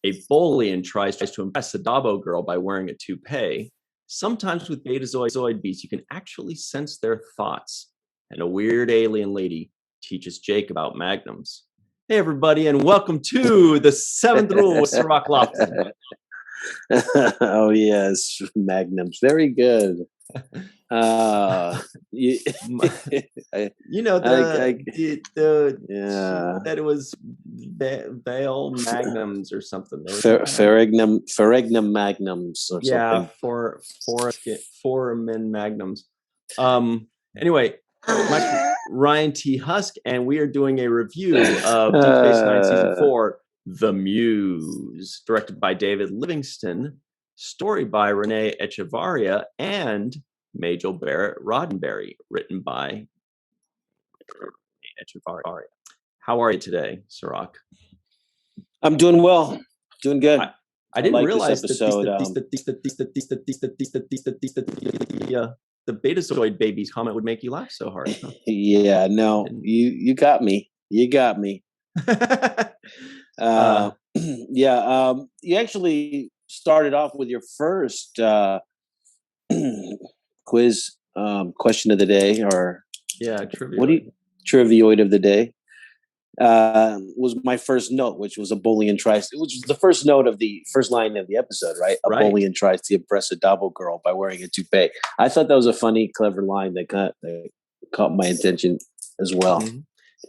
A Bolian tries to impress a Dabo girl by wearing a toupee. Sometimes with Betazoid beasts, you can actually sense their thoughts. And a weird alien lady teaches Jake about magnums. Hey, everybody, and welcome to the 7th Rule with Cirroc Lofton. Oh, yes, magnums. Very good. That it was Baal magnums or something. Ferregnum magnums or something. Foramen magnums. Anyway, Ryan T. Husk, and we are doing a review of Deep Space Nine Season 4, The Muse, directed by David Livingston, story by Renee Echevarria, and Majel Barrett Roddenbery, written by Echevarria. How are you today, Cirroc? I'm doing well. Doing good. I didn't realize that the Betazoid babies comment would make you laugh so hard. Huh? Yeah, no, you got me. You got me. You actually started off with your first quiz question of the day, or trivioid of the day. Was my first note, which was a Bolian tries, which was the first note of the first line of the episode, right? A Bolian tries to impress a Dabo girl by wearing a toupee. I thought that was a funny, clever line that caught my attention as well. Mm-hmm.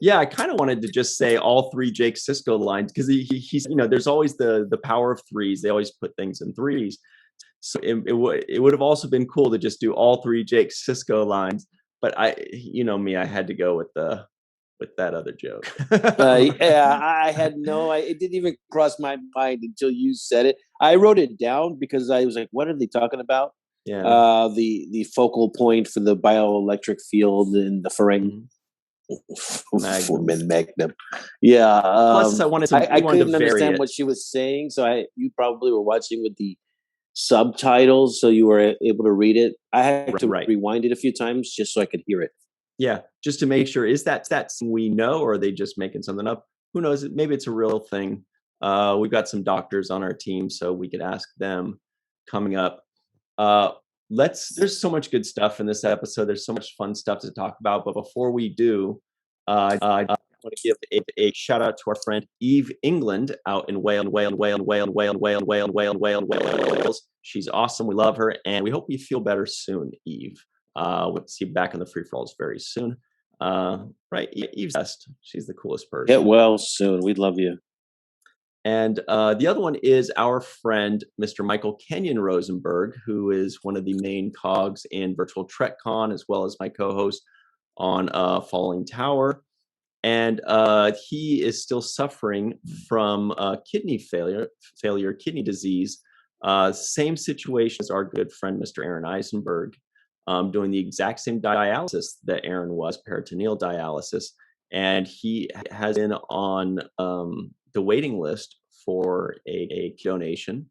Yeah, I kind of wanted to just say all three Jake Sisko lines because he's there's always the power of threes. They always put things in threes. So it would have also been cool to just do all three Jake Sisko lines. But I had to go with that other joke. I had it didn't even cross my mind until you said it. I wrote it down because I was like, what are they talking about? Yeah. The focal point for the bioelectric field and the Ferengi. Magnum. Yeah. Plus, I couldn't understand what she was saying, so you probably were watching with the subtitles, so you were able to read it. I had to rewind it a few times just so I could hear it. Yeah, just to make sure. Is that we know, or are they just making something up? Who knows? Maybe it's a real thing. We've got some doctors on our team, so we could ask them coming up. There's so much good stuff in this episode. There's so much fun stuff to talk about. But before we do, I want to give a shout out to our friend Eve England out in Wales. She's awesome. We love her, and we hope you feel better soon, Eve. We'll see you back in the free for alls very soon. Right? Eve's best. She's the coolest person. Get well soon. We love you. And the other one is our friend, Mr. Michael Kenyon Rosenberg, who is one of the main cogs in Virtual TrekCon, as well as my co-host on Falling Tower. And he is still suffering from kidney kidney disease. Same situation as our good friend, Mr. Aron Eisenberg, doing the exact same dialysis that Aron was, peritoneal dialysis. And he has been on the waiting list for a donation.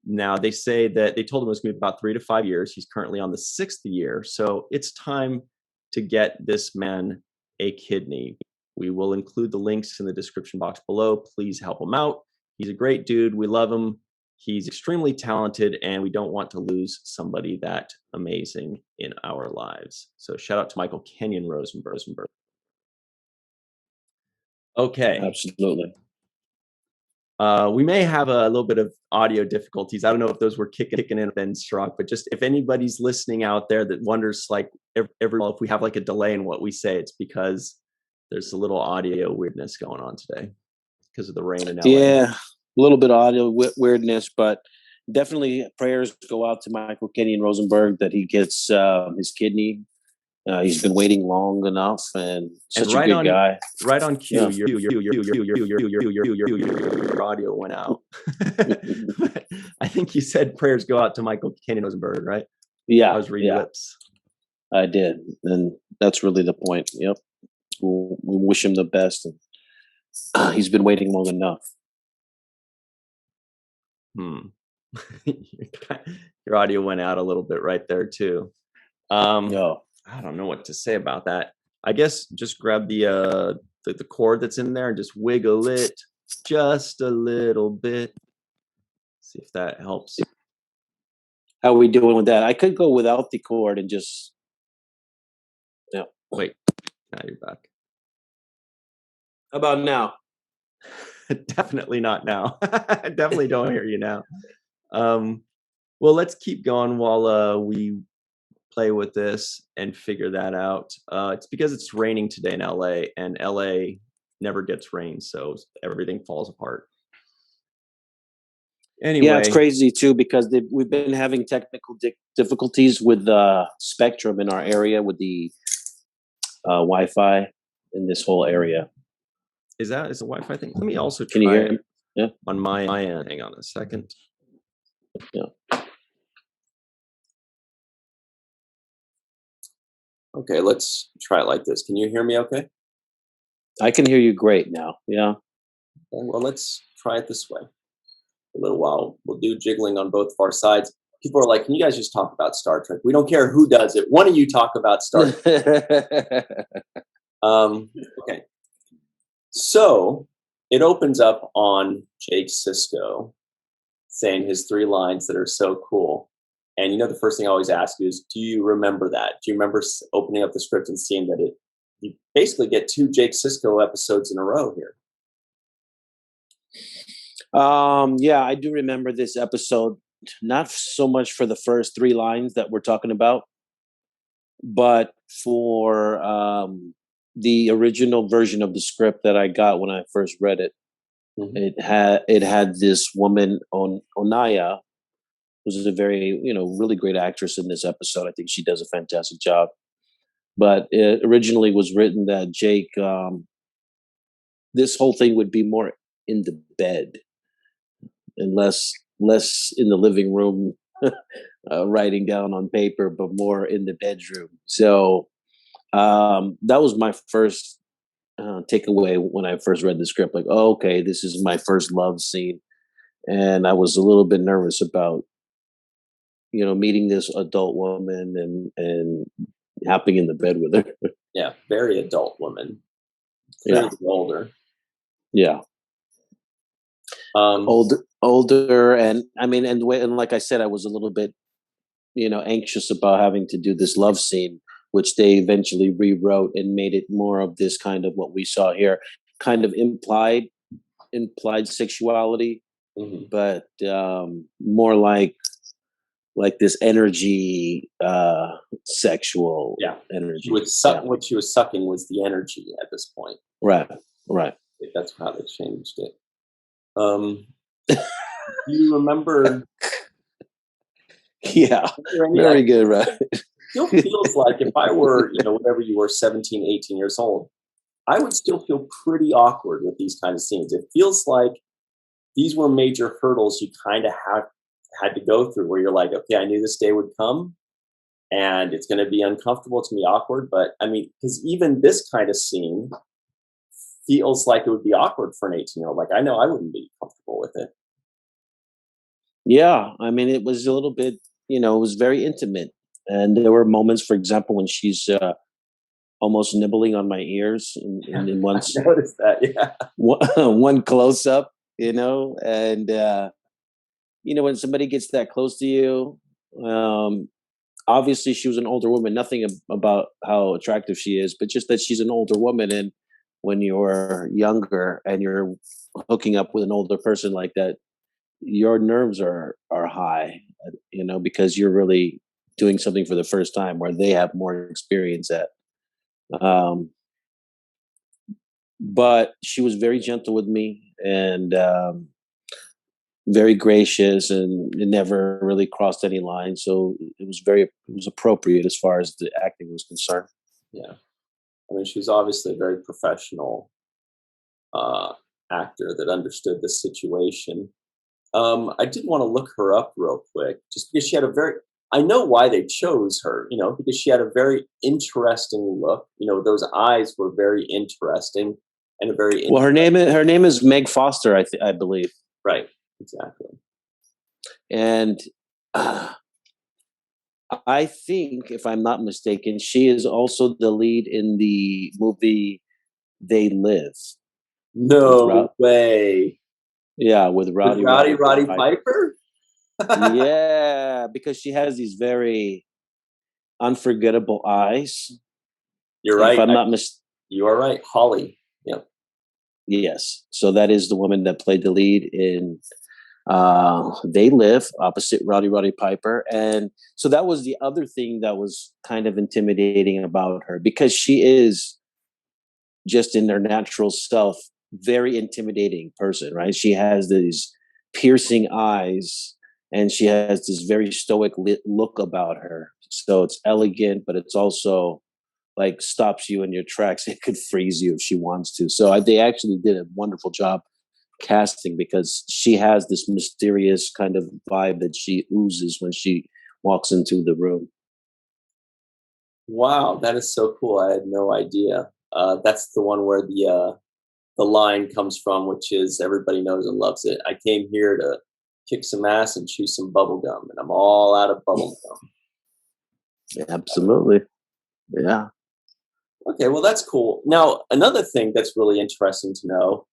Now, they say that they told him it was going to be about 3 to 5 years. He's currently on the 6th year. So it's time to get this man a kidney. We will include the links in the description box below. Please help him out. He's a great dude. We love him. He's extremely talented, and we don't want to lose somebody that amazing in our lives. So shout out to Michael Kenyon Rosenberg. Okay. Absolutely. We may have a little bit of audio difficulties. I don't know if those were kicking in then strong, but just if anybody's listening out there that wonders, like, if we have like a delay in what we say, it's because there's a little audio weirdness going on today because of the rain in LA. Yeah, a little bit of audio weirdness, but definitely prayers go out to Michael Kenyon Rosenberg that he gets his kidney. He's been waiting long enough, and such a good guy. Right on cue, your audio went out. I think you said prayers go out to Michael Kenyon Rosenberg, right? Yeah, I was reading lips. I did, and that's really the point. Yep, we wish him the best, and he's been waiting long enough. Your audio went out a little bit right there too. No. I don't know what to say about that. I guess just grab the cord that's in there and just wiggle it just a little bit. See if that helps. How are we doing with that? I could go without the cord and just. Yeah. Wait. Now you're back. How about now? Definitely not now. I definitely don't hear you now. Well, let's keep going while we play with this and figure that out. It's because it's raining today in LA, and LA never gets rain, so everything falls apart. Anyway, yeah, it's crazy too because we've been having technical difficulties with the spectrum in our area with the Wi-Fi in this whole area. Is the Wi-Fi thing? Let me also try. Can you hear me? Yeah. On my end. Hang on a second. Yeah. Okay, let's try it like this. Can you hear me okay? I can hear you great now. Yeah. Okay, well, let's try it this way. A little while. We'll do jiggling on both of our sides. People are like, can you guys just talk about Star Trek? We don't care who does it. One of you talk about Star Trek. Okay. So it opens up on Jake Sisko saying his 3 lines that are so cool. And you know, the first thing I always ask you is, do you remember that? Do you remember opening up the script and seeing that you basically get 2 Jake Sisko episodes in a row here? Yeah, I do remember this episode, not so much for the first 3 lines that we're talking about, but for the original version of the script that I got when I first read it. Mm-hmm. It had this woman Onaya, who's a very, really great actress in this episode. I think she does a fantastic job. But it originally was written that Jake, this whole thing would be more in the bed and less in the living room writing down on paper, but more in the bedroom. So that was my first takeaway when I first read the script. Like, oh, okay, this is my first love scene. And I was a little bit nervous about, meeting this adult woman and hopping in the bed with her. Yeah, very adult woman. Very older. Yeah. Older, and I mean, and like I said, I was a little bit, anxious about having to do this love scene, which they eventually rewrote and made it more of this kind of what we saw here, kind of implied sexuality, mm-hmm. but more like this energy, sexual energy. What she was sucking was the energy at this point. Right. That's how they changed it. Do you remember? Yeah, very good, right? It still feels like if I were, whatever you were, 17, 18 years old, I would still feel pretty awkward with these kind of scenes. It feels like these were major hurdles you kind of had to go through where you're like, okay, I knew this day would come and it's going to be uncomfortable, it's going to be awkward. But I mean, because even this kind of scene feels like it would be awkward for an 18-year-old. Like, I know I wouldn't be comfortable with it. Yeah, I mean, it was a little bit, it was very intimate. And there were moments, for example, when she's almost nibbling on my ears in one. I noticed that, yeah. One close up, and when somebody gets that close to you, obviously she was an older woman. Nothing about how attractive she is, but just that she's an older woman. And when you're younger and you're hooking up with an older person like that, your nerves are high, because you're really doing something for the first time where they have more experience at. But she was very gentle with me and very gracious, and it never really crossed any lines. So it was appropriate as far as the acting was concerned. Yeah. I mean, she's obviously a very professional actor that understood the situation. I did want to look her up real quick, just because she had I know why they chose her, because she had a very interesting look. Those eyes were very interesting and a very well. Her name is Meg Foster, I believe. Right, exactly. And I think, if I'm not mistaken, she is also the lead in the movie They Live. No way. Yeah, with Roddy Piper. Yeah, because she has these very unforgettable eyes. You're right. If I'm not you are right. Holly. Yep. Yes. So that is the woman that played the lead in They Live, opposite Roddy Piper. And so that was the other thing that was kind of intimidating about her, because she is just in her natural self, very intimidating person, right? She has these piercing eyes and she has this very stoic look about her. So it's elegant, but it's also like stops you in your tracks. It could freeze you if she wants to. So they actually did a wonderful job casting, because she has this mysterious kind of vibe that she oozes when she walks into the room. Wow, that is so cool. I had no idea. That's the one where the line comes from, which is everybody knows and loves it. I came here to kick some ass and chew some bubble gum, and I'm all out of bubble gum. Absolutely. Yeah. Okay, well, that's cool. Now, another thing that's really interesting to know,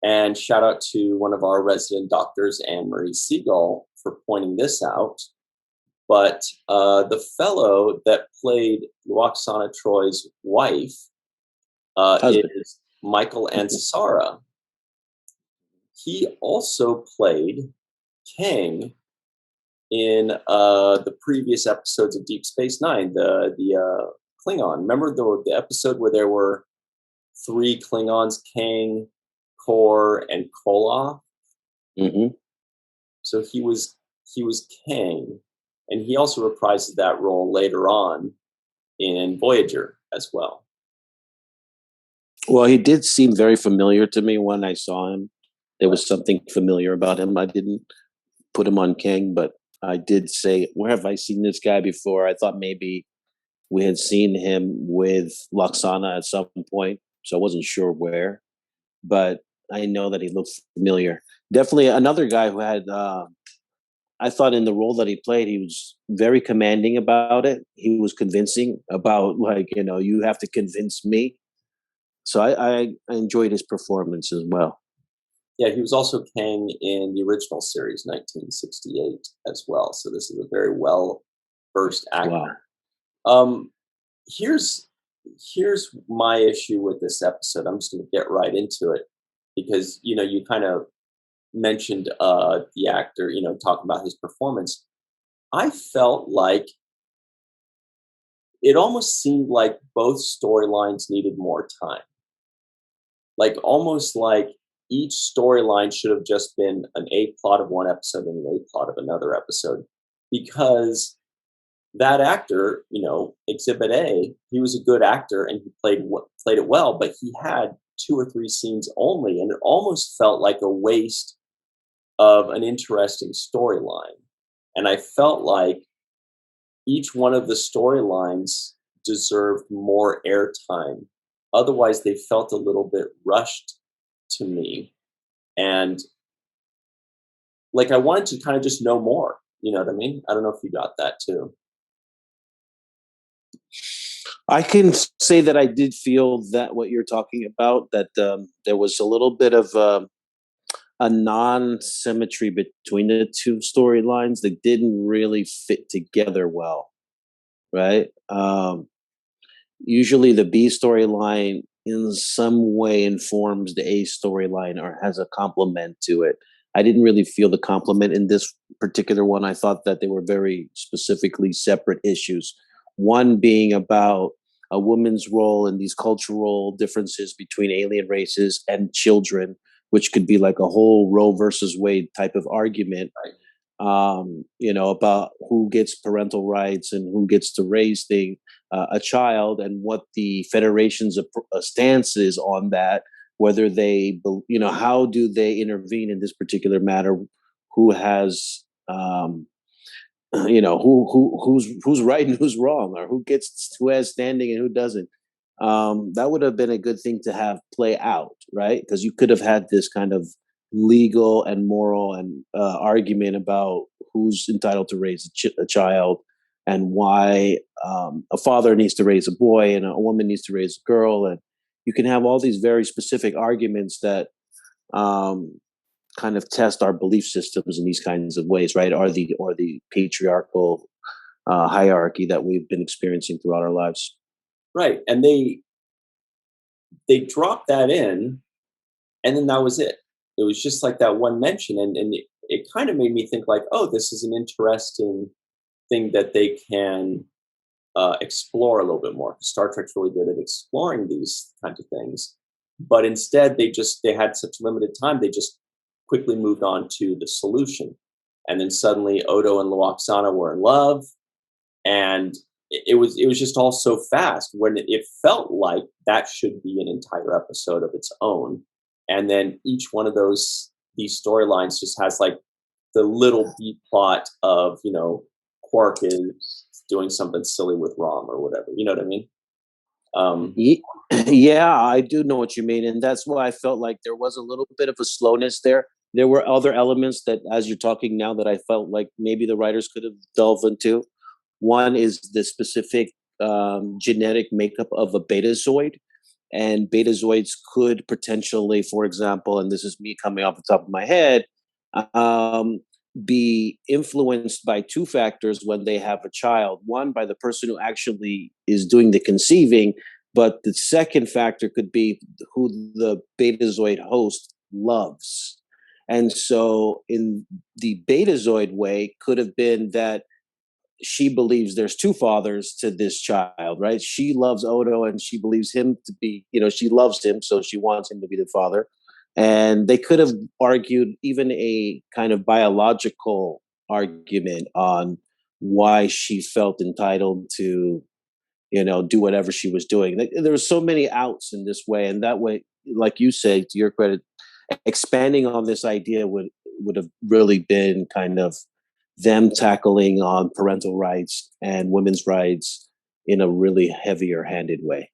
and shout out to one of our resident doctors, Marie Segal, for pointing this out. But the fellow that played Lwaxana Troy's wife is Michael Ansara. He also played Kang in the previous episodes of Deep Space Nine, the Klingon. Remember the episode where there were 3 Klingons, Kang, Kor, and Koloth? Mm-hmm. So he was Kang, and he also reprises that role later on in Voyager as well. Well, he did seem very familiar to me when I saw him. There was something familiar about him. I didn't put him on Kang, but I did say, where have I seen this guy before? I thought maybe we had seen him with Lwaxana at some point, so I wasn't sure where. But I know that he looked familiar. Definitely another guy who had, I thought in the role that he played, he was very commanding about it. He was convincing about, like, you have to convince me. So I enjoyed his performance as well. Yeah, he was also Kang in the original series, 1968, as well. So this is a very well-versed actor. Wow. Here's my issue with this episode. I'm just going to get right into it, because you kind of mentioned the actor, talking about his performance. I felt like it almost seemed like both storylines needed more time. Like almost like each storyline should have just been an A plot of one episode and an A plot of another episode, because that actor, Exhibit A, he was a good actor and he played it well, but he had 2 or 3 scenes only, and it almost felt like a waste of an interesting storyline. And I felt like each one of the storylines deserved more airtime. Otherwise, they felt a little bit rushed to me. And like I wanted to kind of just know more. You know what I mean? I don't know if you got that too. I can say that I did feel that what you're talking about, that there was a little bit of a non-symmetry between the 2 storylines that didn't really fit together well, right? Usually the B storyline in some way informs the A storyline or has a complement to it. I didn't really feel the complement in this particular one. I thought that they were very specifically separate issues. One being about a woman's role in these cultural differences between alien races and children, which could be like a whole Roe versus Wade type of argument, about who gets parental rights and who gets to raise a child, and what the federation's stance is on that, whether they, how do they intervene in this particular matter, who has, who's right and who's wrong, or who has standing and who doesn't. That would have been a good thing to have play out, right? Because you could have had this kind of legal and moral and argument about who's entitled to raise a child, and why a father needs to raise a boy and a woman needs to raise a girl. And you can have all these very specific arguments that kind of test our belief systems in these kinds of ways, right? Or the patriarchal hierarchy that we've been experiencing throughout our lives. Right. And they dropped that in, and then that was it. It was just like that one mention, and it kind of made me think like, oh, this is an interesting thing that they can explore a little bit more. Star Trek's really good at exploring these kinds of things, but instead they had such limited time. They just quickly moved on to the solution, and then suddenly Odo and Lwaxana were in love, and it was just all so fast when it felt like that should be an entire episode of its own. And then each one of these storylines just has like the little B plot of, Quark is doing something silly with Rom or whatever. You know what I mean? Yeah, I do know what you mean. And that's why I felt like there was a little bit of a slowness there. There were other elements that, as you're talking now, that I felt like maybe the writers could have delved into. One is the specific genetic makeup of a betazoid. And betazoids could potentially, for example, and this is me coming off the top of my head, be influenced by two factors when they have a child. One, by the person who actually is doing the conceiving, but the second factor could be who the betazoid host loves. And so in the betazoid way could have been that she believes there's two fathers to this child, right? She loves Odo and she believes him to be, she loves him, so she wants him to be the father. And they could have argued even a kind of biological argument on why she felt entitled to, do whatever she was doing. There were so many outs in this way. And that way, like you say, to your credit, expanding on this idea would have really been kind of them tackling on parental rights and women's rights in a really heavier handed way.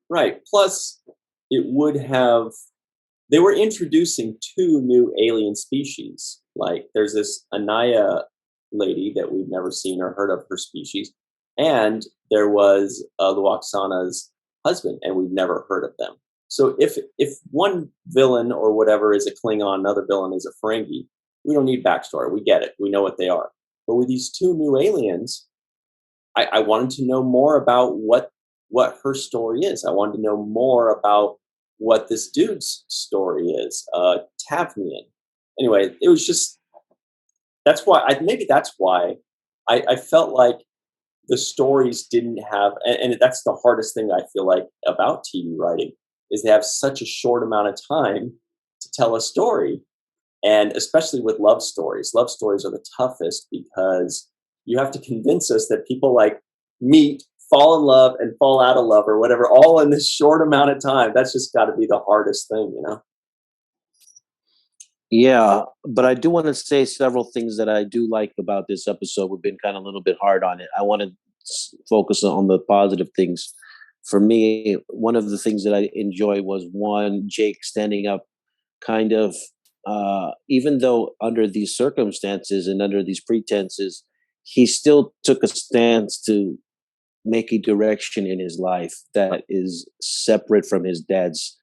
Right. Plus, they were introducing two new alien species. Like there's this Anaya lady that we've never seen or heard of her species. And there was Lwaxana's husband, and we've never heard of them. So if one villain or whatever is a Klingon, another villain is a Ferengi, we don't need backstory. We get it. We know what they are. But with these two new aliens, I wanted to know more about what her story is. I wanted to know more about what this dude's story is, Tavnian. Anyway, it was just, that's why I felt like the stories didn't have, and that's the hardest thing I feel like about TV writing, is they have such a short amount of time to tell a story. And especially with love stories are the toughest because you have to convince us that people like meet, fall in love, and fall out of love or whatever, all in this short amount of time. That's just got to be the hardest thing, Yeah, but I do want to say several things that I do like about this episode. We've been kind of a little bit hard on it. I want to focus on the positive things. For me, one of the things that I enjoy was one, Jake standing up kind of, even though under these circumstances and under these pretenses, he still took a stance to make a direction in his life that is separate from his dad's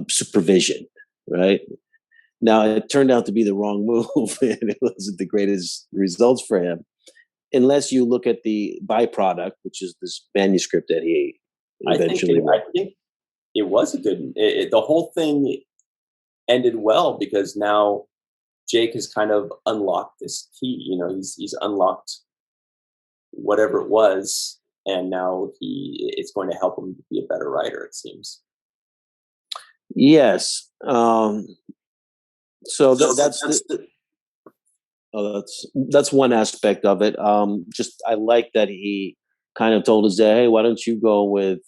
supervision, right? Now, it turned out to be the wrong move, and it wasn't the greatest results for him, unless you look at the byproduct, which is this manuscript that he eventually wrote. I think it was a good. The whole thing ended well because now Jake has kind of unlocked this key. He's unlocked whatever it was, and now it's going to help him be a better writer, it seems. Yes. So that's one aspect of it. Just I like that he kind of told his dad, "Hey, why don't you go with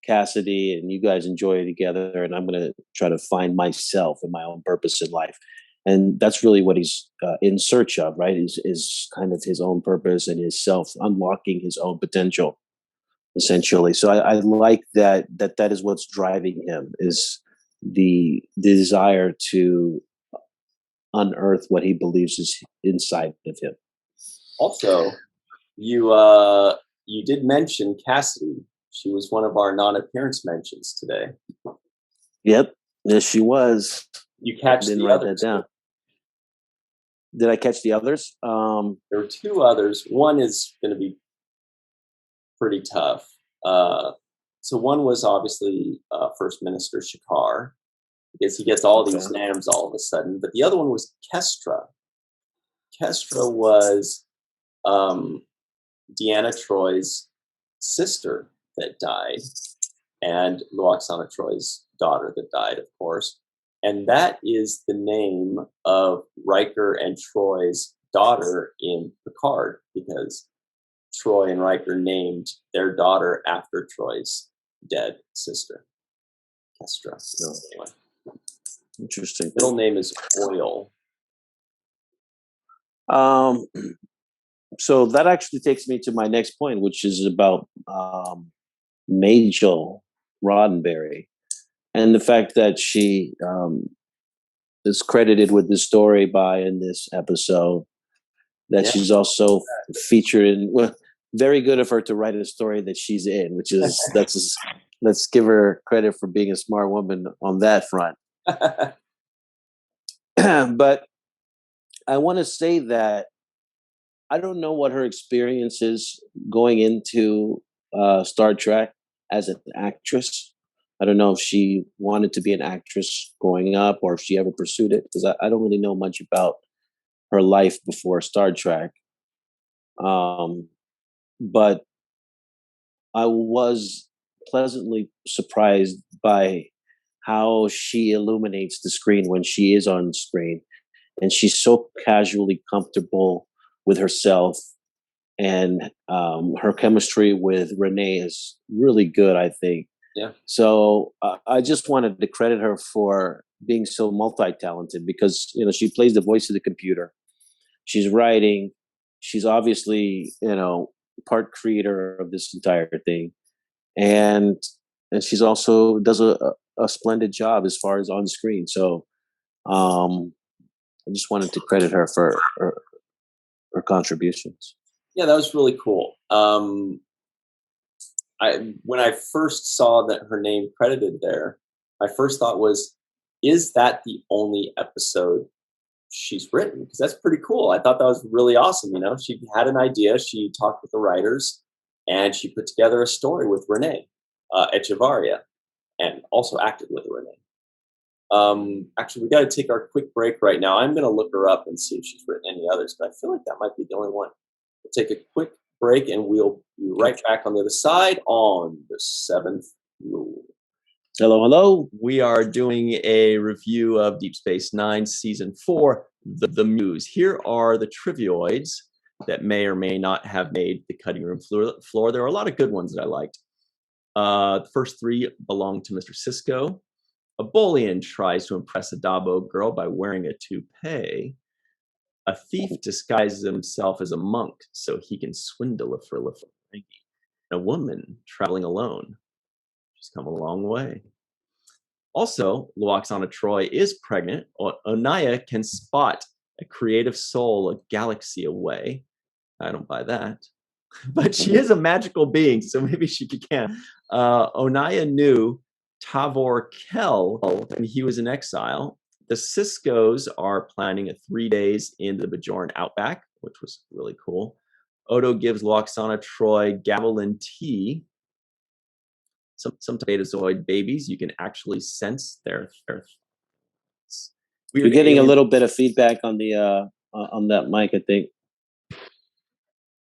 Cassidy and you guys enjoy it together, and I'm going to try to find myself and my own purpose in life." And that's really what he's in search of, right? Is kind of his own purpose and his self, unlocking his own potential, essentially. So I like that is what's driving him, is the desire to unearth what he believes is inside of him. Also, you did mention Cassidy. She was one of our non-appearance mentions today. Yep. Yes, she was. You catch Didn't the write others. that down. Did I catch the others? There were two others. One is going to be pretty tough. So one was obviously First Minister Shakar, because he gets all these names all of a sudden. But the other one was Kestra. Kestra was Deanna Troy's sister that died, and Lwaxana Troy's daughter that died, of course. And that is the name of Riker and Troy's daughter in Picard, because Troy and Riker named their daughter after Troy's dead sister, Kestra. So anyway, Interesting. Middle name is Oil. So that actually takes me to my next point, which is about Majel Roddenbery, and the fact that she is credited with the story in this episode. That she's also featured in. Well, very good of her to write a story that she's in, which is let's give her credit for being a smart woman on that front. But I want to say that I don't know what her experience is going into Star Trek as an actress. I don't know if she wanted to be an actress growing up or if she ever pursued it, because I don't really know much about her life before Star Trek. But I was pleasantly surprised by how she illuminates the screen when she is on screen. And she's so casually comfortable with herself, and her chemistry with Renee is really good, I think. Yeah. So I just wanted to credit her for being so multi-talented, because she plays the voice of the computer, she's writing, she's obviously part creator of this entire thing, and she's also does a splendid job as far as on screen. So I just wanted to credit her for her contributions. Yeah, that was really cool. When I first saw that her name credited there, my first thought was, is that the only episode she's written? Because that's pretty cool. I thought that was really awesome. She had an idea, she talked with the writers, and she put together a story with Renee Echevarria, and also acted with Renee. Actually, we got to take our quick break right now. I'm going to look her up and see if she's written any others, but I feel like that might be the only one. We'll take a quick break, and we'll be right back on the other side on The Seventh Rule. Hello. We are doing a review of Deep Space Nine Season 4, The Muse. Here are the trivioids that may or may not have made the cutting room floor. There are a lot of good ones that I liked. The first three belong to Mr. Sisko. A Bolian tries to impress a Dabo girl by wearing a toupee. A thief disguises himself as a monk so he can swindle for a living. A woman traveling alone. She's come a long way. Also, Lwaxana Troy is pregnant. Onaya can spot a creative soul a galaxy away. I don't buy that. But she is a magical being, so maybe she can. Onaya knew Tavor Kell when he was in exile. The Siskos are planning a 3 days in the Bajoran outback, which was really cool. Odo gives Lwaxana Troy Gavilan tea. Some Betazoid babies, you can actually sense their You're getting a little bit of feedback on the on that mic, I think.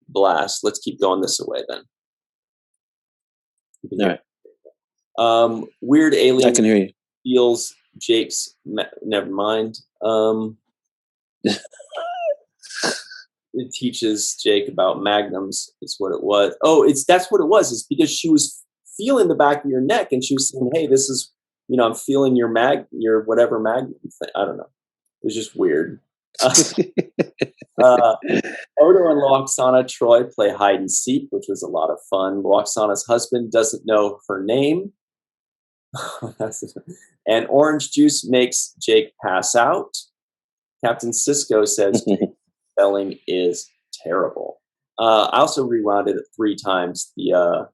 Blast. Let's keep going this way then. All right. Weird alien. I can hear you. Feels Jake's. Never mind. It teaches Jake about magnums. It's what it was. Oh, that's what it was. It's because she was feeling the back of your neck, and she was saying, "Hey, this is, I'm feeling your whatever magnum thing." I don't know. It was just weird. Odo and Lwaxana Troy play hide and seek, which was a lot of fun. Lwaxana's husband doesn't know her name. And orange juice makes Jake pass out. Captain Sisko says spelling is terrible. I also rewound it 3 times. The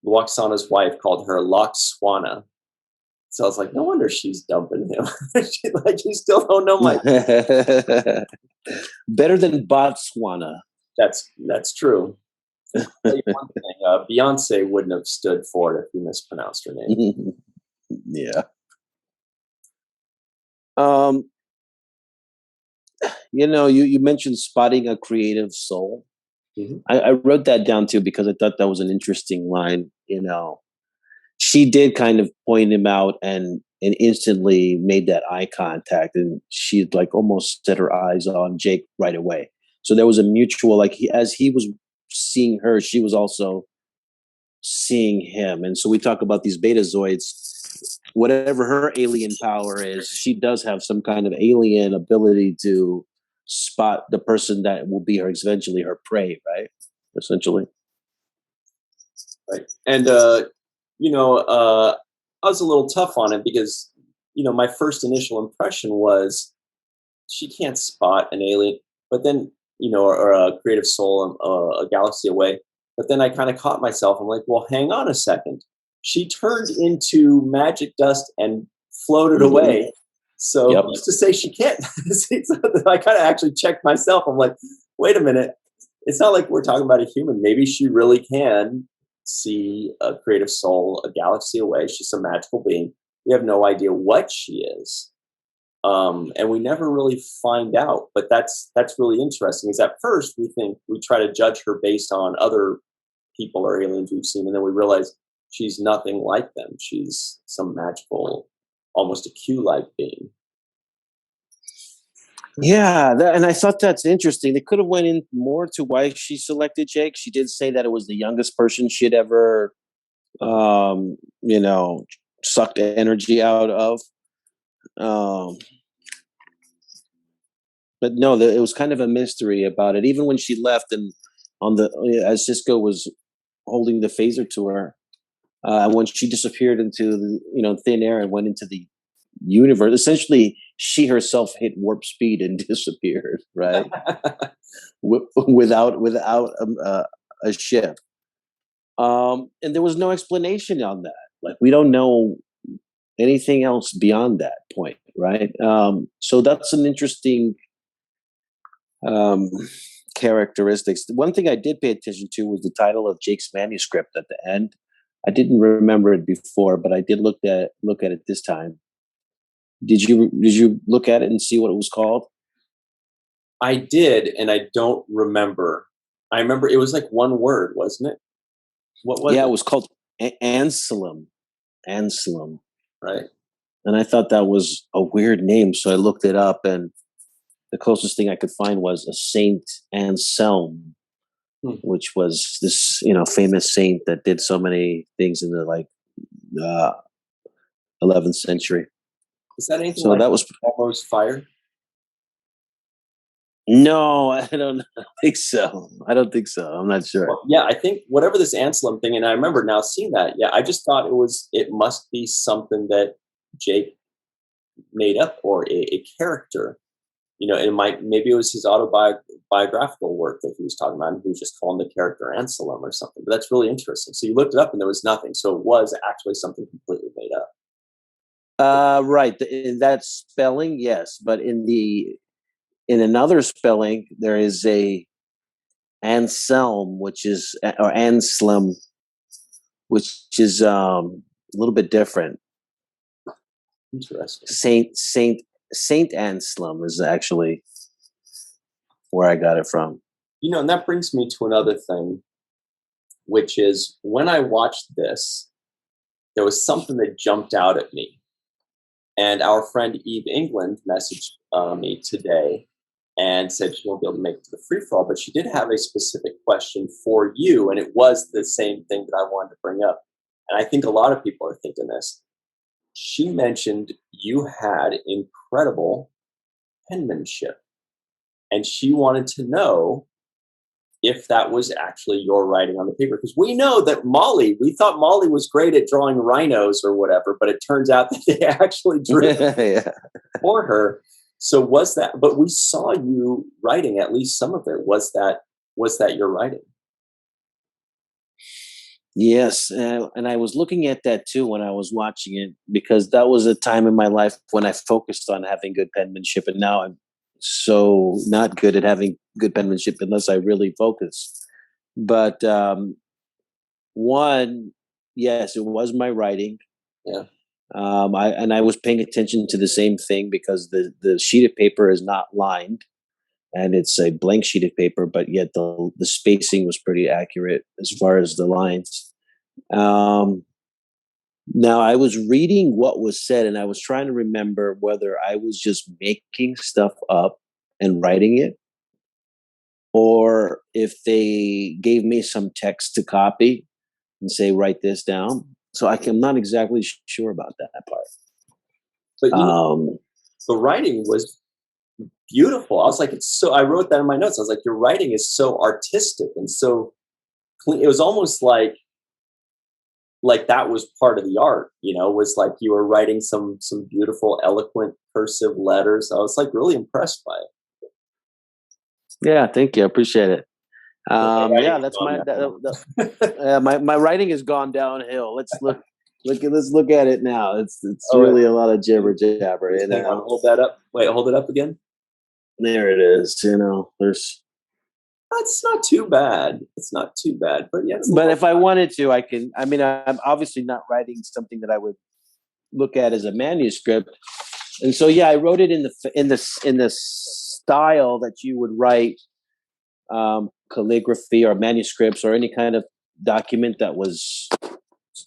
Lwaxana's wife called her Lwaxana, So I was like, no wonder she's dumping him. You still don't know my. Better than Botswana. That's true. I'll tell you one thing, Beyonce wouldn't have stood for it if you mispronounced her name. Yeah. You mentioned spotting a creative soul. Mm-hmm. I wrote that down too because I thought that was an interesting line. She did kind of point him out and instantly made that eye contact, and she like almost set her eyes on Jake right away. So there was a mutual, as he was seeing her, she was also seeing him. And so we talk about these betazoids, whatever her alien power is, she does have some kind of alien ability to spot the person that will be eventually her prey, right? Essentially. Right. And, I was a little tough on it because, my first initial impression was she can't spot an alien, but then, or a creative soul a galaxy away. But then I kind of caught myself. I'm like, well, hang on a second. She turned into magic dust and floated away. So who's to say she can't? I kind of actually checked myself. I'm like, wait a minute. It's not like we're talking about a human. Maybe she really can see a creative soul a galaxy away. She's a magical being. We have no idea what she is. And we never really find out. But that's really interesting, is at first we try to judge her based on other people or aliens we've seen, and then we realize she's nothing like them. She's some magical, almost a Q-like being. Yeah, and I thought that's interesting. They could have went in more to why she selected Jake. She did say that it was the youngest person she'd ever, sucked energy out of. But no, it was kind of a mystery about it. Even when she left, and as Sisko was holding the phaser to her, when she disappeared into the thin air and went into the universe, essentially she herself hit warp speed and disappeared, right? without a ship. And there was no explanation on that. Like, we don't know anything else beyond that point, right? So that's an interesting characteristics. One thing I did pay attention to was the title of Jake's manuscript at the end. I didn't remember it before, but I did look at it this time. Did you look at it and see what it was called? I did, and I don't remember. I remember it was like one word, wasn't it? What was it? Yeah, it was called Anselm. Anselm. Right. And I thought that was a weird name, so I looked it up, and the closest thing I could find was a Saint Anselm, which was this, famous saint that did so many things in the 11th century. Is that anything? So that was almost fire. No, I don't think so. I'm not sure. Well, yeah, I think whatever this Anselm thing, and I remember now seeing that. Yeah, I just thought it must be something that Jake made up, or a character. Maybe it was his autobiographical work that he was talking about, and he was just calling the character Anselm or something. But that's really interesting. So you looked it up, and there was nothing. So it was actually something completely made up. Right. In that spelling, yes, but in another spelling, there is a Anselm, or Anselm, which is a little bit different. Interesting. Saint Anselm is actually where I got it from. And that brings me to another thing, which is when I watched this, there was something that jumped out at me. And our friend Eve England messaged me today and said she won't be able to make it to the free-for-all, but she did have a specific question for you, and it was the same thing that I wanted to bring up. And I think a lot of people are thinking this. She mentioned you had incredible penmanship, and she wanted to know if that was actually your writing on the paper. Because we know that we thought Molly was great at drawing rhinos or whatever, but it turns out that they actually drew for her. So but we saw you writing at least some of it. Was that your writing? Yes, and I was looking at that too when I was watching it, because that was a time in my life when I focused on having good penmanship, and now I'm so not good at having good penmanship unless I really focus. But one, yes, it was my writing. Yeah. I was paying attention to the same thing, because the sheet of paper is not lined, and it's a blank sheet of paper, but yet the spacing was pretty accurate as far as the lines. Um, Now, I was reading what was said, and I was trying to remember whether I was just making stuff up and writing it, or if they gave me some text to copy and say, write this down. So I'm not exactly sure about that part. But Um, the writing was beautiful. I was like, I wrote that in my notes. I was like, your writing is so artistic and so clean. It was almost like that was part of the art, was like you were writing some beautiful, eloquent cursive letters. I was like really impressed by it. yeah, thank you. I appreciate it. Yeah, that's my writing has gone downhill. Let's look at it now. It's really a lot of jibber jabber. Hold that up. Wait, hold it up again. There it is. There's. That's not too bad. It's not too bad, but yeah. But if I wanted to, I can. I mean, I'm obviously not writing something that I would look at as a manuscript, and so yeah, I wrote it in the style that you would write calligraphy or manuscripts or any kind of document that was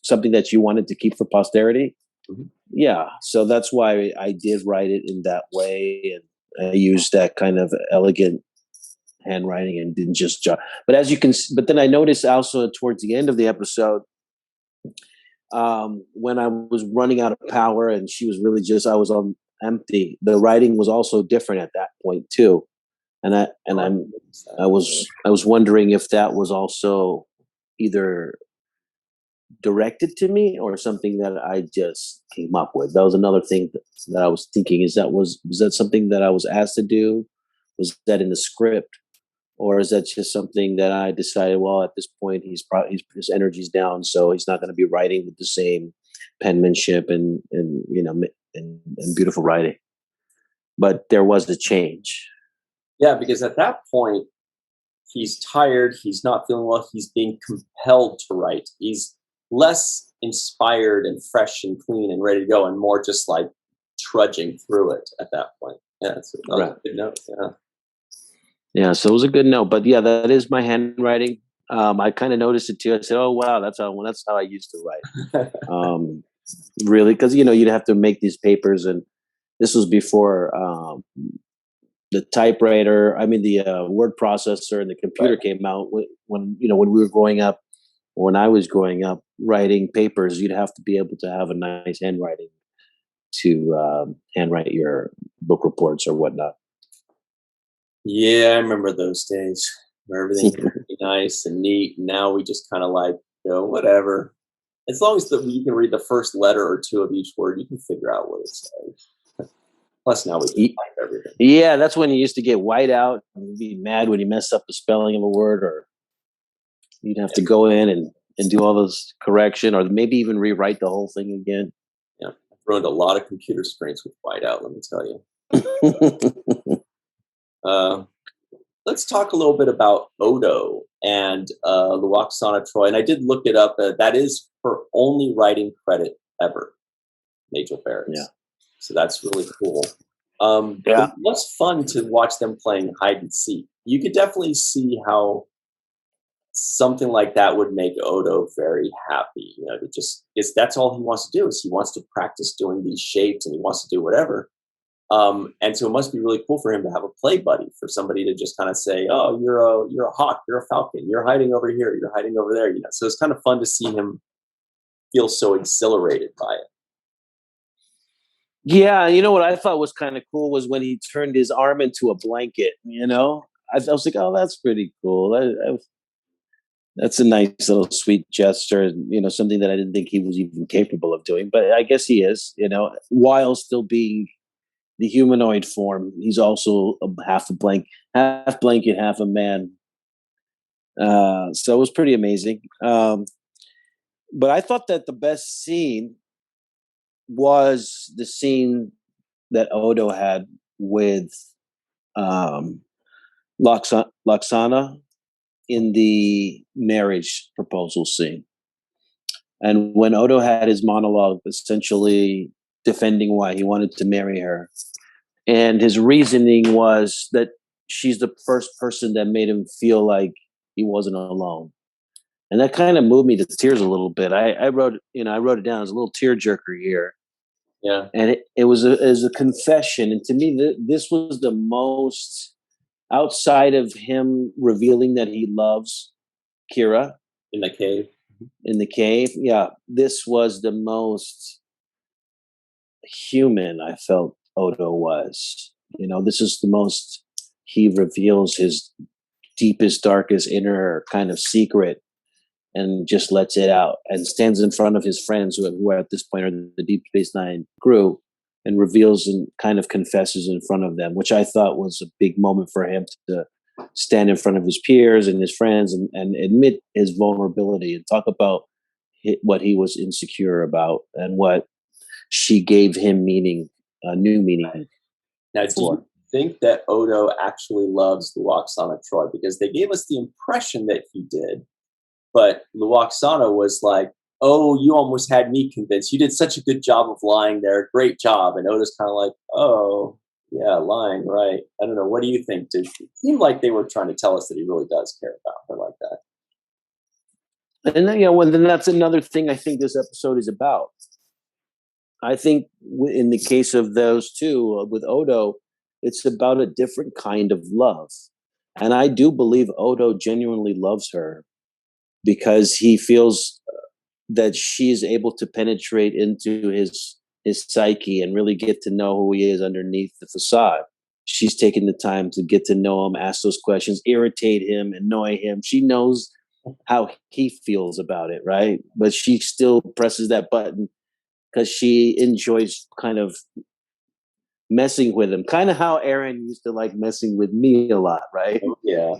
something that you wanted to keep for posterity. Mm-hmm. Yeah, so that's why I did write it in that way, and I used that kind of elegant handwriting and didn't just jot. But but then I noticed also towards the end of the episode, when I was running out of power and she was really I was on empty, the writing was also different at that point too. And I was wondering if that was also either directed to me or something that I just came up with. That was another thing that I was thinking, was that something that I was asked to do? Was that in the script? Or is that just something that I decided, well, at this point, his energy's down, so he's not going to be writing with the same penmanship and beautiful writing. But there was the change. Yeah, because at that point, he's tired. He's not feeling well. He's being compelled to write. He's less inspired and fresh and clean and ready to go, and more just like trudging through it at that point. Yeah, that's a good note. Yeah. Yeah, so it was a good note, but yeah, that is my handwriting. I kind of noticed it too. I said, "Oh wow, that's how I used to write." Really, because you'd have to make these papers, and this was before the typewriter. I mean, the word processor and the computer came out. When we were growing up, when I was growing up, writing papers, you'd have to be able to have a nice handwriting to handwrite your book reports or whatnot. Yeah, I remember those days where everything would be nice and neat. And now we just kind of like go, whatever. As long as you can read the first letter or two of each word, you can figure out what it says. Plus, now we can type everything. Yeah, that's when you used to get white out and be mad when you mess up the spelling of a word, or you'd have to go in and do all those correction, or maybe even rewrite the whole thing again. Yeah, I've ruined a lot of computer screens with white out, let me tell you. Let's talk a little bit about Odo and Lwaxana Troy. And I did look it up. That is her only writing credit ever, Majel Barrett. Yeah. So that's really cool. It was fun to watch them playing hide and seek. You could definitely see how something like that would make Odo very happy. That's all he wants to do, is he wants to practice doing these shapes, and he wants to do whatever. And so it must be really cool for him to have a play buddy, for somebody to just kind of say, "Oh, you're a hawk, you're a falcon, you're hiding over here, you're hiding over there." So it's kind of fun to see him feel so exhilarated by it. Yeah, what I thought was kind of cool was when he turned his arm into a blanket. I was like, "Oh, that's pretty cool. That's a nice little sweet gesture." Something that I didn't think he was even capable of doing, but I guess he is. While still being the humanoid form, he's also half blanket, half a man. So it was pretty amazing. But I thought that the best scene was the scene that Odo had with Lwaxana in the marriage proposal scene. And when Odo had his monologue essentially defending why he wanted to marry her, and his reasoning was that she's the first person that made him feel like he wasn't alone. And that kind of moved me to tears a little bit. I wrote it down as a little tearjerker here. Yeah. And it was a confession. And to me, this was the most, outside of him revealing that he loves Kira in the cave. Yeah, this was the most human I felt Odo was. This is the most he reveals his deepest, darkest inner kind of secret and just lets it out and stands in front of his friends who are at this point are the Deep Space Nine crew and reveals and kind of confesses in front of them, which I thought was a big moment for him to stand in front of his peers and his friends and admit his vulnerability and talk about what he was insecure about and what she gave him meaning, a new meaning. Now, do you think that Odo actually loves Lwaxana Troi? Because they gave us the impression that he did, but Lwaxana was like, "Oh, you almost had me convinced. You did such a good job of lying there. Great job." And Odo's kind of like, "Oh, yeah, lying, right." I don't know. What do you think? Did it seem like they were trying to tell us that he really does care about her like that? And then, then that's another thing I think this episode is about. I think in the case of those two, with Odo, it's about a different kind of love. And I do believe Odo genuinely loves her because he feels that she's able to penetrate into his psyche and really get to know who he is underneath the facade. She's taken the time to get to know him, ask those questions, irritate him, annoy him. She knows how he feels about it, right? But she still presses that button because she enjoys kind of messing with him. Kind of how Aron used to like messing with me a lot, right? Oh, yeah.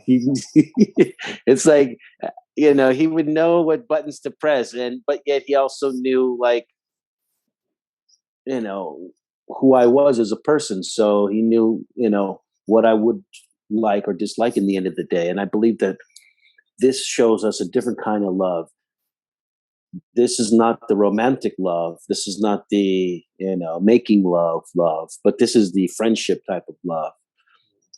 It's like, he would know what buttons to press, but yet he also knew, like, who I was as a person. So he knew, what I would like or dislike in the end of the day. And I believe that this shows us a different kind of love. This is not the romantic love. This is not the, making love, but this is the friendship type of love.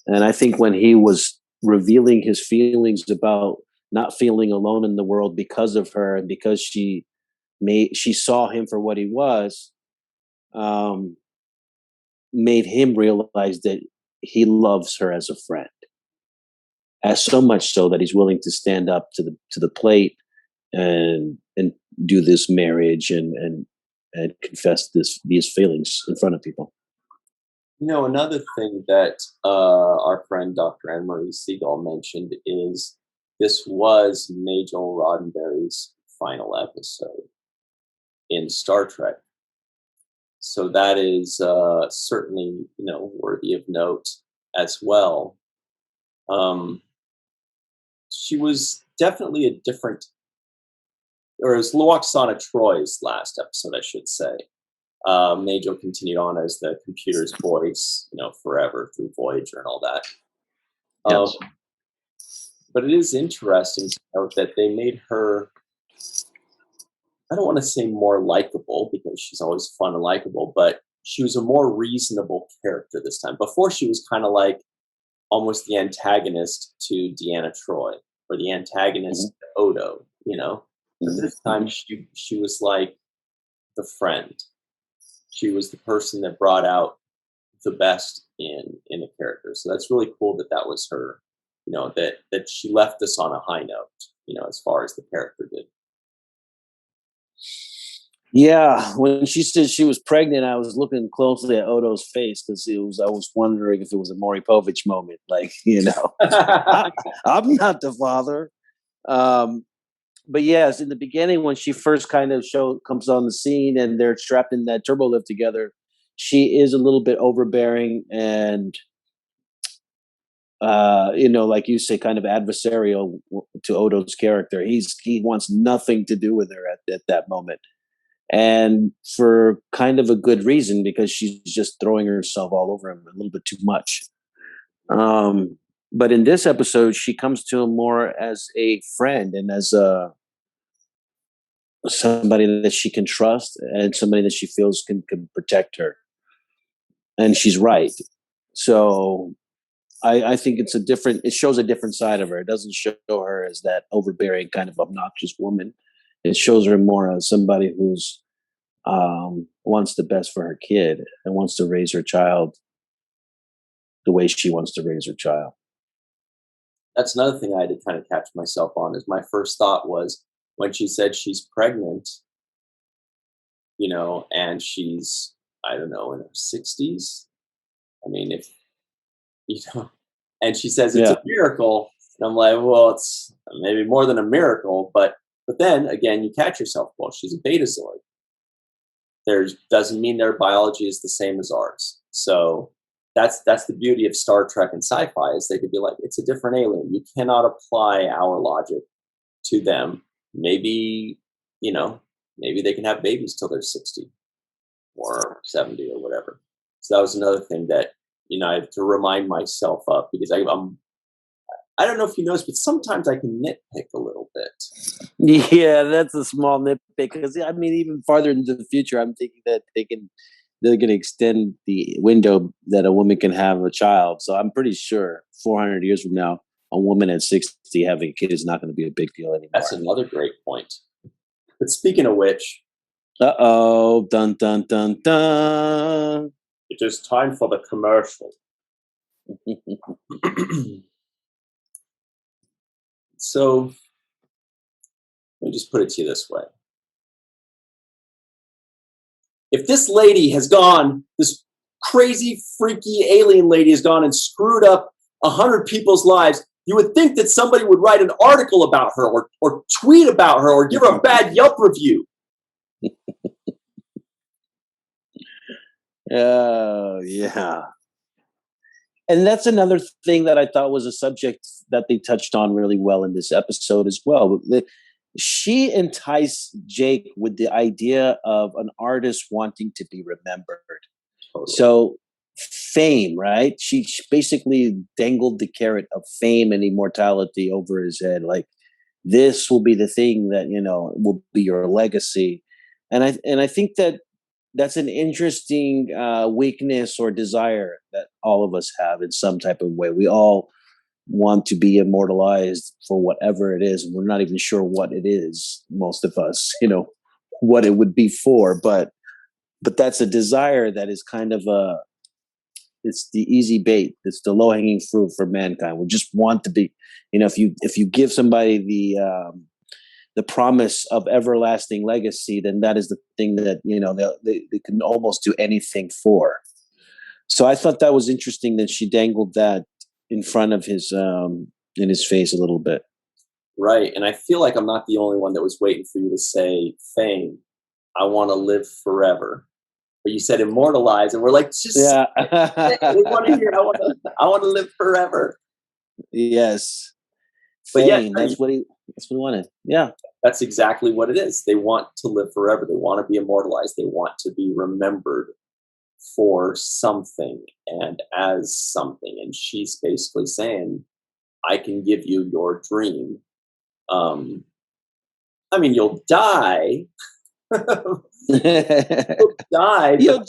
And I think when he was revealing his feelings about not feeling alone in the world because of her and because she saw him for what he was, made him realize that he loves her as a friend, as so much so that he's willing to stand up to the plate and do this marriage and confess these feelings in front of people. Another thing that our friend Dr. Anne-Marie Segal mentioned is this was Majel Roddenbery's final episode in Star Trek. So that is certainly, worthy of note as well. She was definitely a different, or it was Lwaxana Troi's last episode, I should say. Majel continued on as the computer's voice, forever through Voyager and all that. Yes. But it is interesting to note that they made her, I don't want to say more likable because she's always fun and likable, but she was a more reasonable character this time. Before she was kind of like almost the antagonist to Deanna Troi or the antagonist to Odo, But this time she was like the friend. She was the person that brought out the best in a character. So that's really cool that was her, that she left us on a high note, as far as the character did. Yeah, when she said she was pregnant, I was looking closely at Odo's face because I was wondering if it was a Maury Povich moment, like, I'm not the father. But yes, in the beginning, when she first kind of comes on the scene and they're strapped in that turbo lift together, she is a little bit overbearing and like you say, kind of adversarial to Odo's character. He wants nothing to do with her at that moment. And for kind of a good reason, because she's just throwing herself all over him a little bit too much. But in this episode, she comes to him more as a friend and as somebody that she can trust and somebody that she feels can protect her. And she's right. So I think it shows a different side of her. It doesn't show her as that overbearing kind of obnoxious woman. It shows her more as somebody who's wants the best for her kid and wants to raise her child the way she wants to raise her child. That's another thing I had to kind of catch myself on. Is my first thought was when she said she's pregnant, and she's, I don't know, in her 60s. I mean, and she says it's a miracle. And I'm like, well, it's maybe more than a miracle, but then again, you catch yourself. Well, she's a betazoid. Doesn't mean their biology is the same as ours. So that's the beauty of Star Trek and sci-fi, is they could be like, it's a different alien. You cannot apply our logic to them. Maybe they can have babies till they're 60 or 70 or whatever. So that was another thing that, I have to remind myself of, because I don't know if you noticed, but sometimes I can nitpick a little bit. Yeah, that's a small nitpick, because I mean, even farther into the future, I'm thinking that they're going to extend the window that a woman can have a child. So I'm pretty sure 400 years from now, a woman at 60 having a kid is not going to be a big deal anymore. That's another great point. But speaking of which, dun dun dun dun. It is time for the commercial. So, let me just put it to you this way. If this lady has gone, this crazy, freaky alien lady has gone and screwed up 100 people's lives, you would think that somebody would write an article about her or tweet about her or give her a bad Yelp review. Oh, yeah. And that's another thing that I thought was a subject that they touched on really well in this episode as well. She enticed Jake with the idea of an artist wanting to be remembered. Totally. So fame, right? She basically dangled the carrot of fame and immortality over his head. Like, this will be the thing that, will be your legacy. And I think that's an interesting weakness or desire that all of us have in some type of way. We all want to be immortalized for whatever it is. We're not even sure what it is, most of us, what it would be for. But that's a desire that is kind of it's the easy bait. It's the low-hanging fruit for mankind. We just want to be, if you give somebody the promise of everlasting legacy, then that is the thing that, they can almost do anything for. So I thought that was interesting that she dangled that in front of his, in his face a little bit. Right. And I feel like I'm not the only one that was waiting for you to say fame. I want to live forever. But you said immortalize, and we're like, just we want to hear, I want to live forever. Yes. But fame, that's what he wanted. Yeah. That's exactly what it is. They want to live forever. They want to be immortalized. They want to be remembered for something and as something. And she's basically saying, I can give you your dream. I mean, you'll die. You'll die. You'll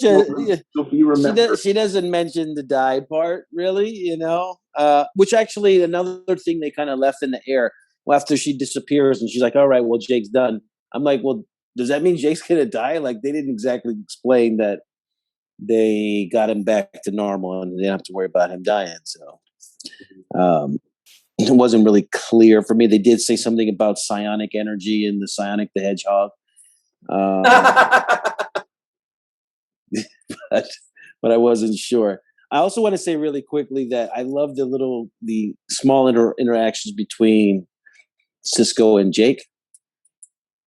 be remembered. She doesn't mention the die part, really, which actually another thing they kind of left in the air. Well, after she disappears and she's like, all right, well, Jake's done. I'm like, well, does that mean Jake's going to die? Like, they didn't exactly explain that they got him back to normal and they didn't have to worry about him dying. So it wasn't really clear for me. They did say something about psionic energy and the Psionic the Hedgehog. But I wasn't sure. I also want to say really quickly that I love the small interactions between Sisko and Jake.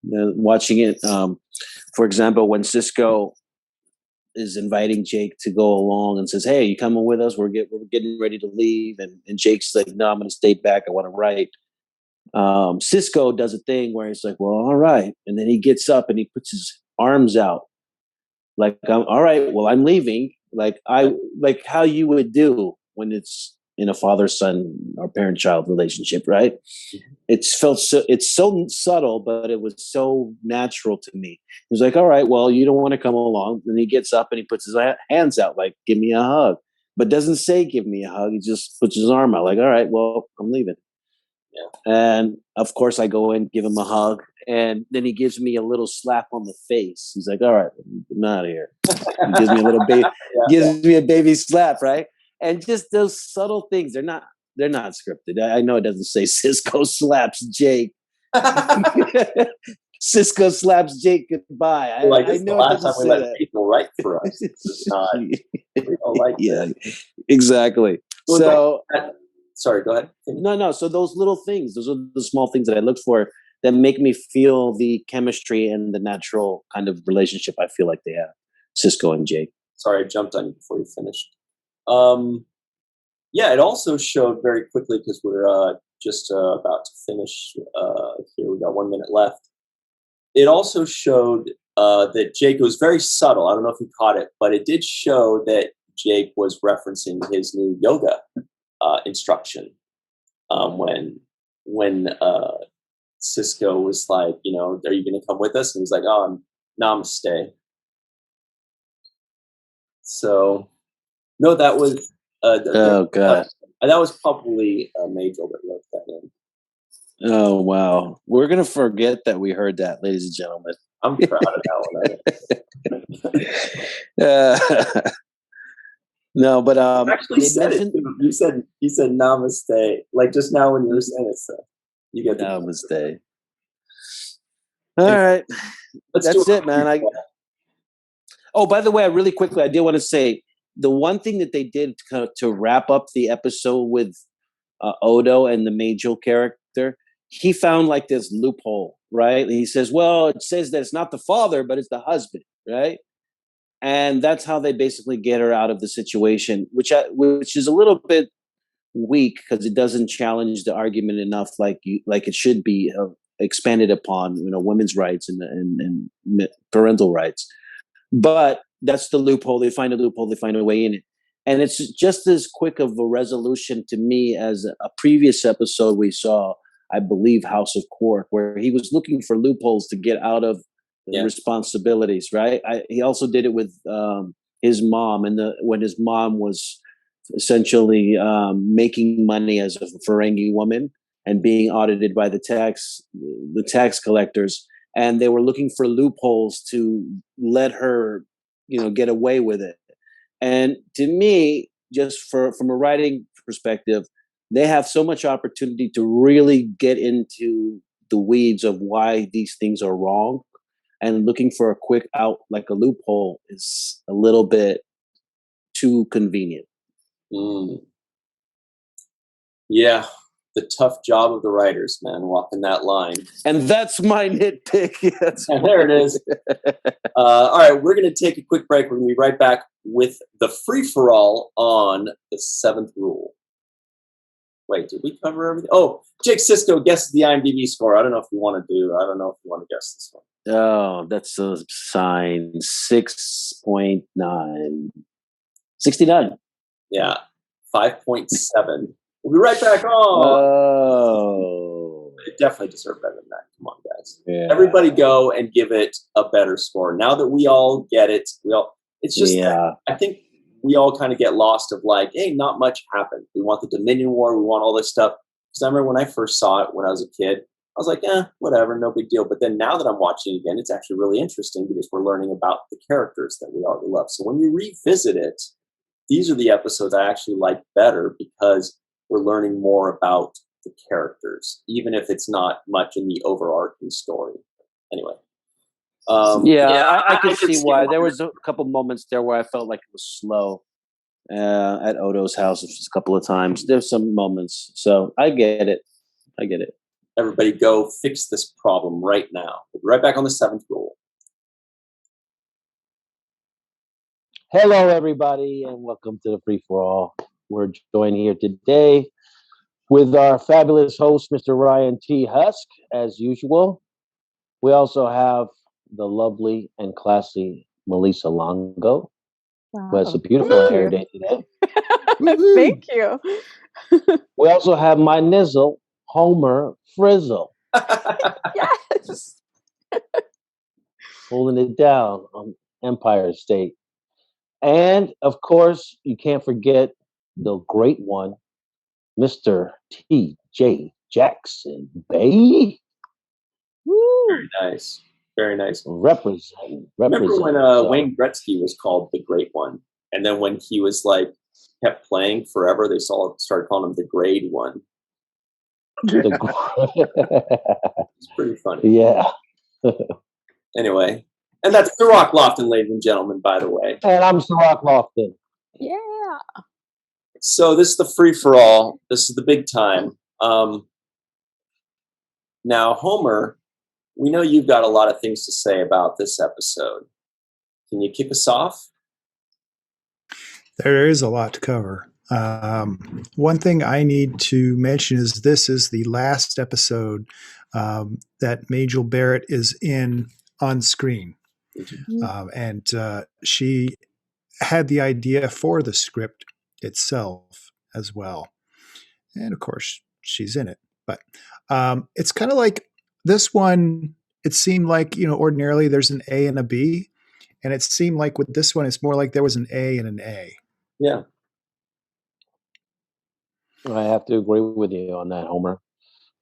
Watching it, for example, when Sisko is inviting Jake to go along and says, "Hey, you coming with us? We're getting ready to leave." And Jake's like, "No, I'm going to stay back. I want to write." Sisko does a thing where he's like, "Well, all right," and then he gets up and he puts his arms out, like, "All right, well, I'm leaving." Like how you would do when it's in a father-son or parent-child relationship, right? It's so subtle, but it was so natural to me. He's like, "All right, well, you don't want to come along." And he gets up and he puts his hands out, like, "Give me a hug," but doesn't say, "Give me a hug." He just puts his arm out, like, "All right, well, I'm leaving." Yeah. And of course, I go in, give him a hug, and then he gives me a little slap on the face. He's like, "All right, I'm out of here." He gives me a little baby, gives me a baby slap, right? And just those subtle things, they're not scripted. I know it doesn't say Sisko slaps Jake. Sisko slaps Jake goodbye. I know it doesn't say that. People write for us. It's not, we don't like exactly. So sorry, go ahead. No. So those little things, those are the small things that I look for that make me feel the chemistry and the natural kind of relationship I feel like they have, Sisko and Jake. Sorry, I jumped on you before you finished. Yeah, it also showed very quickly, because we're just about to finish here. We got 1 minute left. It also showed that Jake, was very subtle. I don't know if you caught it, but it did show that Jake was referencing his new yoga instruction when Sisko was like, "Are you going to come with us?" And he's like, "Oh, namaste." So, no, that was God, that was probably Majel that wrote that in. Oh wow, we're gonna forget that we heard that, ladies and gentlemen. I'm proud of that one. No, but actually said it. You said namaste, like just now when you were saying it. So you get namaste. All right, that's it, man. Oh, by the way, really quickly, I did want to say the one thing that they did to wrap up the episode with Odo and the Majel character. He found like this loophole, right? And he says, "Well, it says that it's not the father, but it's the husband," right? And that's how they basically get her out of the situation, which is a little bit weak because it doesn't challenge the argument enough, like it should be expanded upon, women's rights and parental rights. But that's the loophole. They find a loophole. They find a way in it. And it's just as quick of a resolution to me as a previous episode we saw, I believe, House of Quark, where he was looking for loopholes to get out of responsibilities, right? He also did it with his mom, and when his mom was essentially making money as a Ferengi woman and being audited by the tax collectors, and they were looking for loopholes to let her, get away with it. And to me, just from a writing perspective, they have so much opportunity to really get into the weeds of why these things are wrong. And looking for a quick out, like a loophole, is a little bit too convenient. Yeah, the tough job of the writers, man, walking that line. And that's my nitpick. There it is. All right, we're going to take a quick break. We're going to be right back with the free-for-all on the 7th rule. Wait, did we cover everything? Oh, Jake Sisko guessed the IMDb score. I don't know if you want to guess this one. Oh, that's a sign. 6.9. 69. Yeah, 5.7. We'll be right back on. Oh. It definitely deserved better than that. Come on, guys. Yeah. Everybody go and give it a better score. Now that we all get it, it's just, I think we all kind of get lost of like, hey, not much happened. We want the Dominion War. We want all this stuff. Because I remember when I first saw it when I was a kid, I was like, whatever, no big deal. But then now that I'm watching it again, it's actually really interesting because we're learning about the characters that we already love. So when you revisit it, these are the episodes I actually like better because we're learning more about the characters, even if it's not much in the overarching story. Anyway. I can see why. There was a couple moments there where I felt like it was slow at Odo's house just a couple of times. There's some moments. So I get it. Everybody go fix this problem right now. We'll be right back on the 7th rule. Hello, everybody, and welcome to the Free for All. We're joined here today with our fabulous host, Mr. Ryan T. Husk, as usual. We also have the lovely and classy Malissa Longo, who has a beautiful hair day today. Thank you. We also have my nizzle, Homer Frizzell. Yes. Holding it down on Empire State. And, of course, you can't forget the great one, Mr. T.J. Jackson-Bey. Very nice. Very nice. Represent. Remember when Wayne Gretzky was called the Great One? And then when he was kept playing forever, they started calling him the Grade One. It's pretty funny. Yeah. Anyway, and that's Cirroc Lofton, ladies and gentlemen, by the way. And I'm Cirroc Lofton. Yeah. So this is the free-for-all. This is the big time. Now, Homer, we know you've got a lot of things to say about this episode. Can you kick us off? There is a lot to cover. One thing I need to mention is this is the last episode that Majel Barrett is in on screen. And she had the idea for the script itself as well. And of course, she's in it. But it's kind of like this one, it seemed like, ordinarily there's an A and a B. And it seemed like with this one, it's more like there was an A and an A. Yeah. I have to agree with you on that, Homer.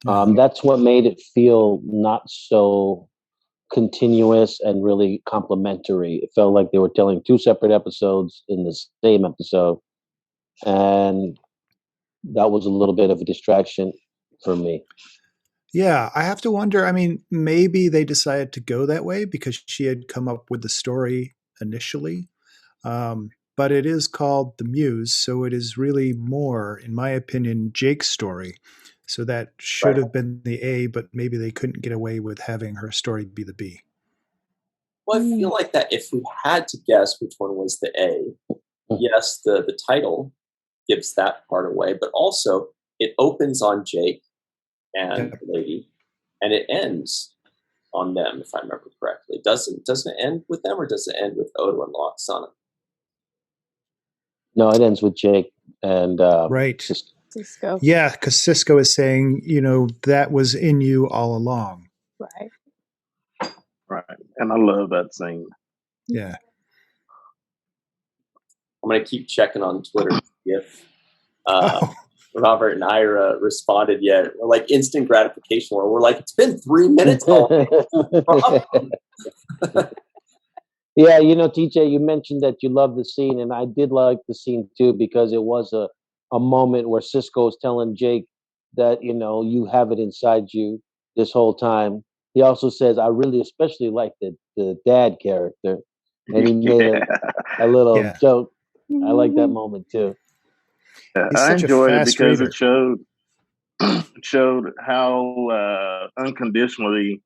That's what made it feel not so continuous and really complimentary. It felt like they were telling two separate episodes in the same episode. And that was a little bit of a distraction for me. Yeah, I have to wonder. I mean, maybe they decided to go that way because she had come up with the story initially. But it is called The Muse, so it is really more, in my opinion, Jake's story. So that should have been the A, but maybe they couldn't get away with having her story be the B. Well, I feel like that if we had to guess which one was the A, yes, the title gives that part away, but also it opens on Jake and the lady, and it ends on them, if I remember correctly. Doesn't it end with them, or does it end with Odo and Lwaxana? No, it ends with Jake and right. Sisko. Yeah, because Sisko is saying, that was in you all along. Right. Right. And I love that scene. Yeah. I'm going to keep checking on Twitter if Robert and Ira responded yet. We're like instant gratification where we're like, it's been 3 minutes. Yeah, TJ, you mentioned that you love the scene, and I did like the scene too because it was a moment where Sisko is telling Jake that, you have it inside you this whole time. He also says, I really especially like the dad character, and he made a little joke. I like that moment too. Yeah, I enjoyed it because it showed how unconditionally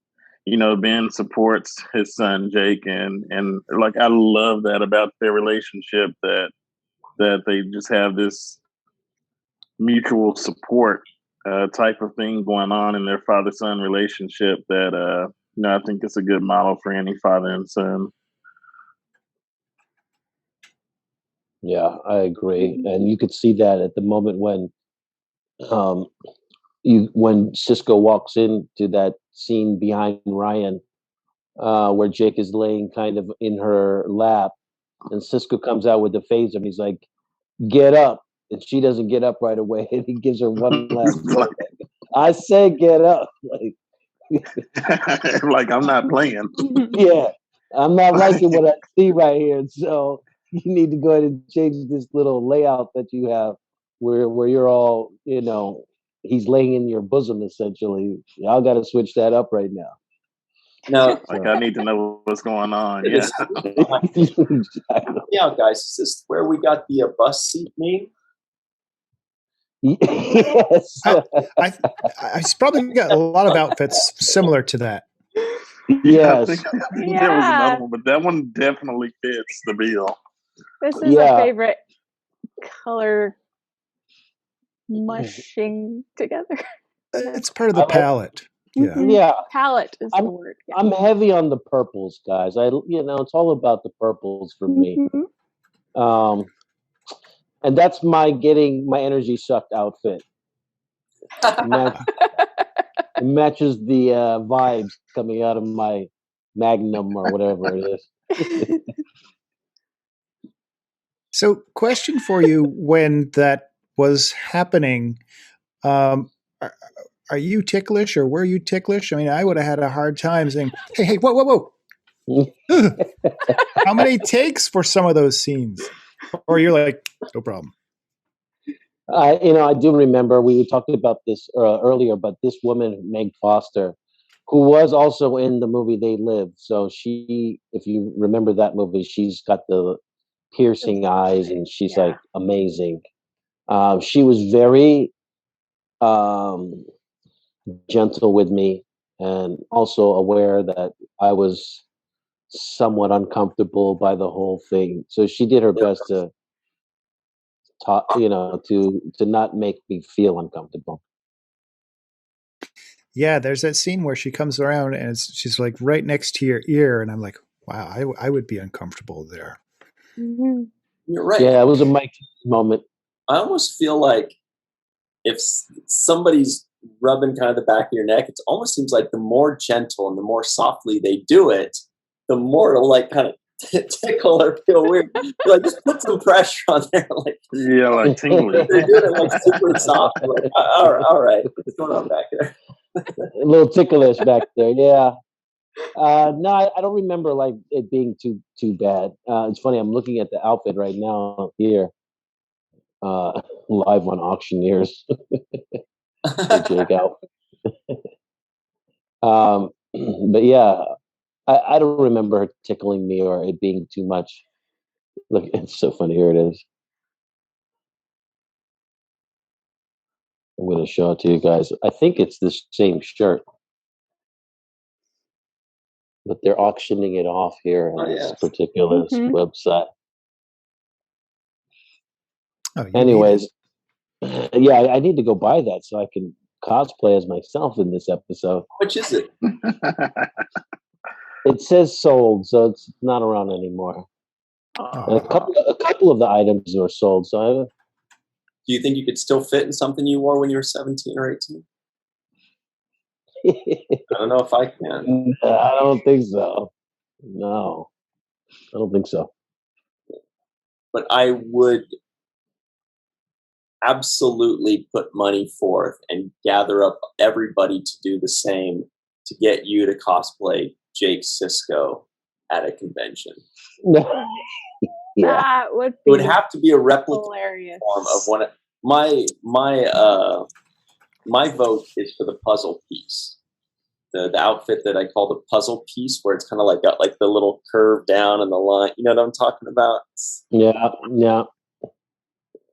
Ben supports his son Jake, and like I love that about their relationship that they just have this mutual support type of thing going on in their father-son relationship that I think it's a good model for any father and son. Yeah, I agree, and you could see that at the moment when Sisko walks into that scene behind Ryan, where Jake is laying kind of in her lap, and Sisko comes out with the phaser, and he's like, "Get up!" And she doesn't get up right away, and he gives her one last. I said, "Get up!" Like I'm not playing. Yeah, I'm not liking what I see right here, so you need to go ahead and change this little layout that you have, where you're all, he's laying in your bosom essentially. Y'all got to switch that up right now. No, I need to know what's going on. Yeah. Yeah, guys, is this where we got the bus seat meme? Yes. I probably got a lot of outfits similar to that. Yes. I think there was another one, but that one definitely fits the bill. This is a favorite color mushing together. It's part of the palette. Yeah. Yeah. Palette is the word. Yeah. I'm heavy on the purples, guys. It's all about the purples for me. And that's my getting my energy sucked outfit. It matches the vibes coming out of my Magnum or whatever it is. So, question for you: when that was happening, are you ticklish, or were you ticklish? I mean, I would have had a hard time saying, "Hey, whoa!" How many takes for some of those scenes? Or you're like, no problem. I do remember we talked about this earlier, but this woman, Meg Foster, who was also in the movie They Live. So she, if you remember that movie, she's got the piercing eyes and she's like amazing. She was very gentle with me and also aware that I was somewhat uncomfortable by the whole thing. So she did her best to talk, to not make me feel uncomfortable. Yeah, there's that scene where she comes around and she's like right next to your ear, and I'm like, wow, I would be uncomfortable there. Mm-hmm. You're right. Yeah, it was a Mike moment. I almost feel like if somebody's rubbing kind of the back of your neck, it almost seems like the more gentle and the more softly they do it, the more it'll like kind of tickle or feel weird. Like just put some pressure on there. Like tingly. They're doing it like super soft. Like, all right, what's going on back there? A little ticklish back there, yeah. No, I don't remember like it being too bad. It's funny. I'm looking at the outfit right now here, live on Auctioneers. Jake outfit. But yeah, I don't remember her tickling me or it being too much. Look, it's so funny. Here it is. I'm going to show it to you guys. I think it's the same shirt, but they're auctioning it off here on this particular website. Oh, anyways, yeah, I need to go buy that so I can cosplay as myself in this episode. How much is it? It says sold, so it's not around anymore. A couple of the items are sold. So do you think you could still fit in something you wore when you were 17 or 18? I don't know if I can. I don't think so. No, I don't think so. But I would absolutely put money forth and gather up everybody to do the same to get you to cosplay Jake Sisko at a convention. Yeah. That would be. It would have to be a replica hilarious. Form of one. My vote is for the puzzle piece. The outfit that I call the puzzle piece, where it's kind of like got like the little curve down and the line. You know what I'm talking about? Yeah.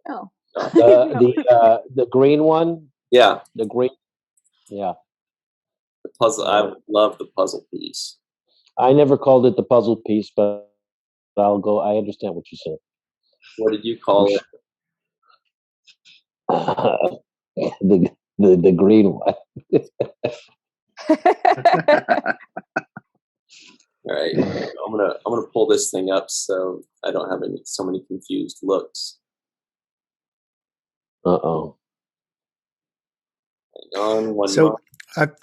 Oh. The green one. Yeah. The green. Yeah. The puzzle. I would love the puzzle piece. I never called it the puzzle piece, but I'll go. I understand what you said. What did you call it? The green one. All right, I'm gonna pull this thing up so I don't have so many confused looks. Uh-oh. Hang on one So moment.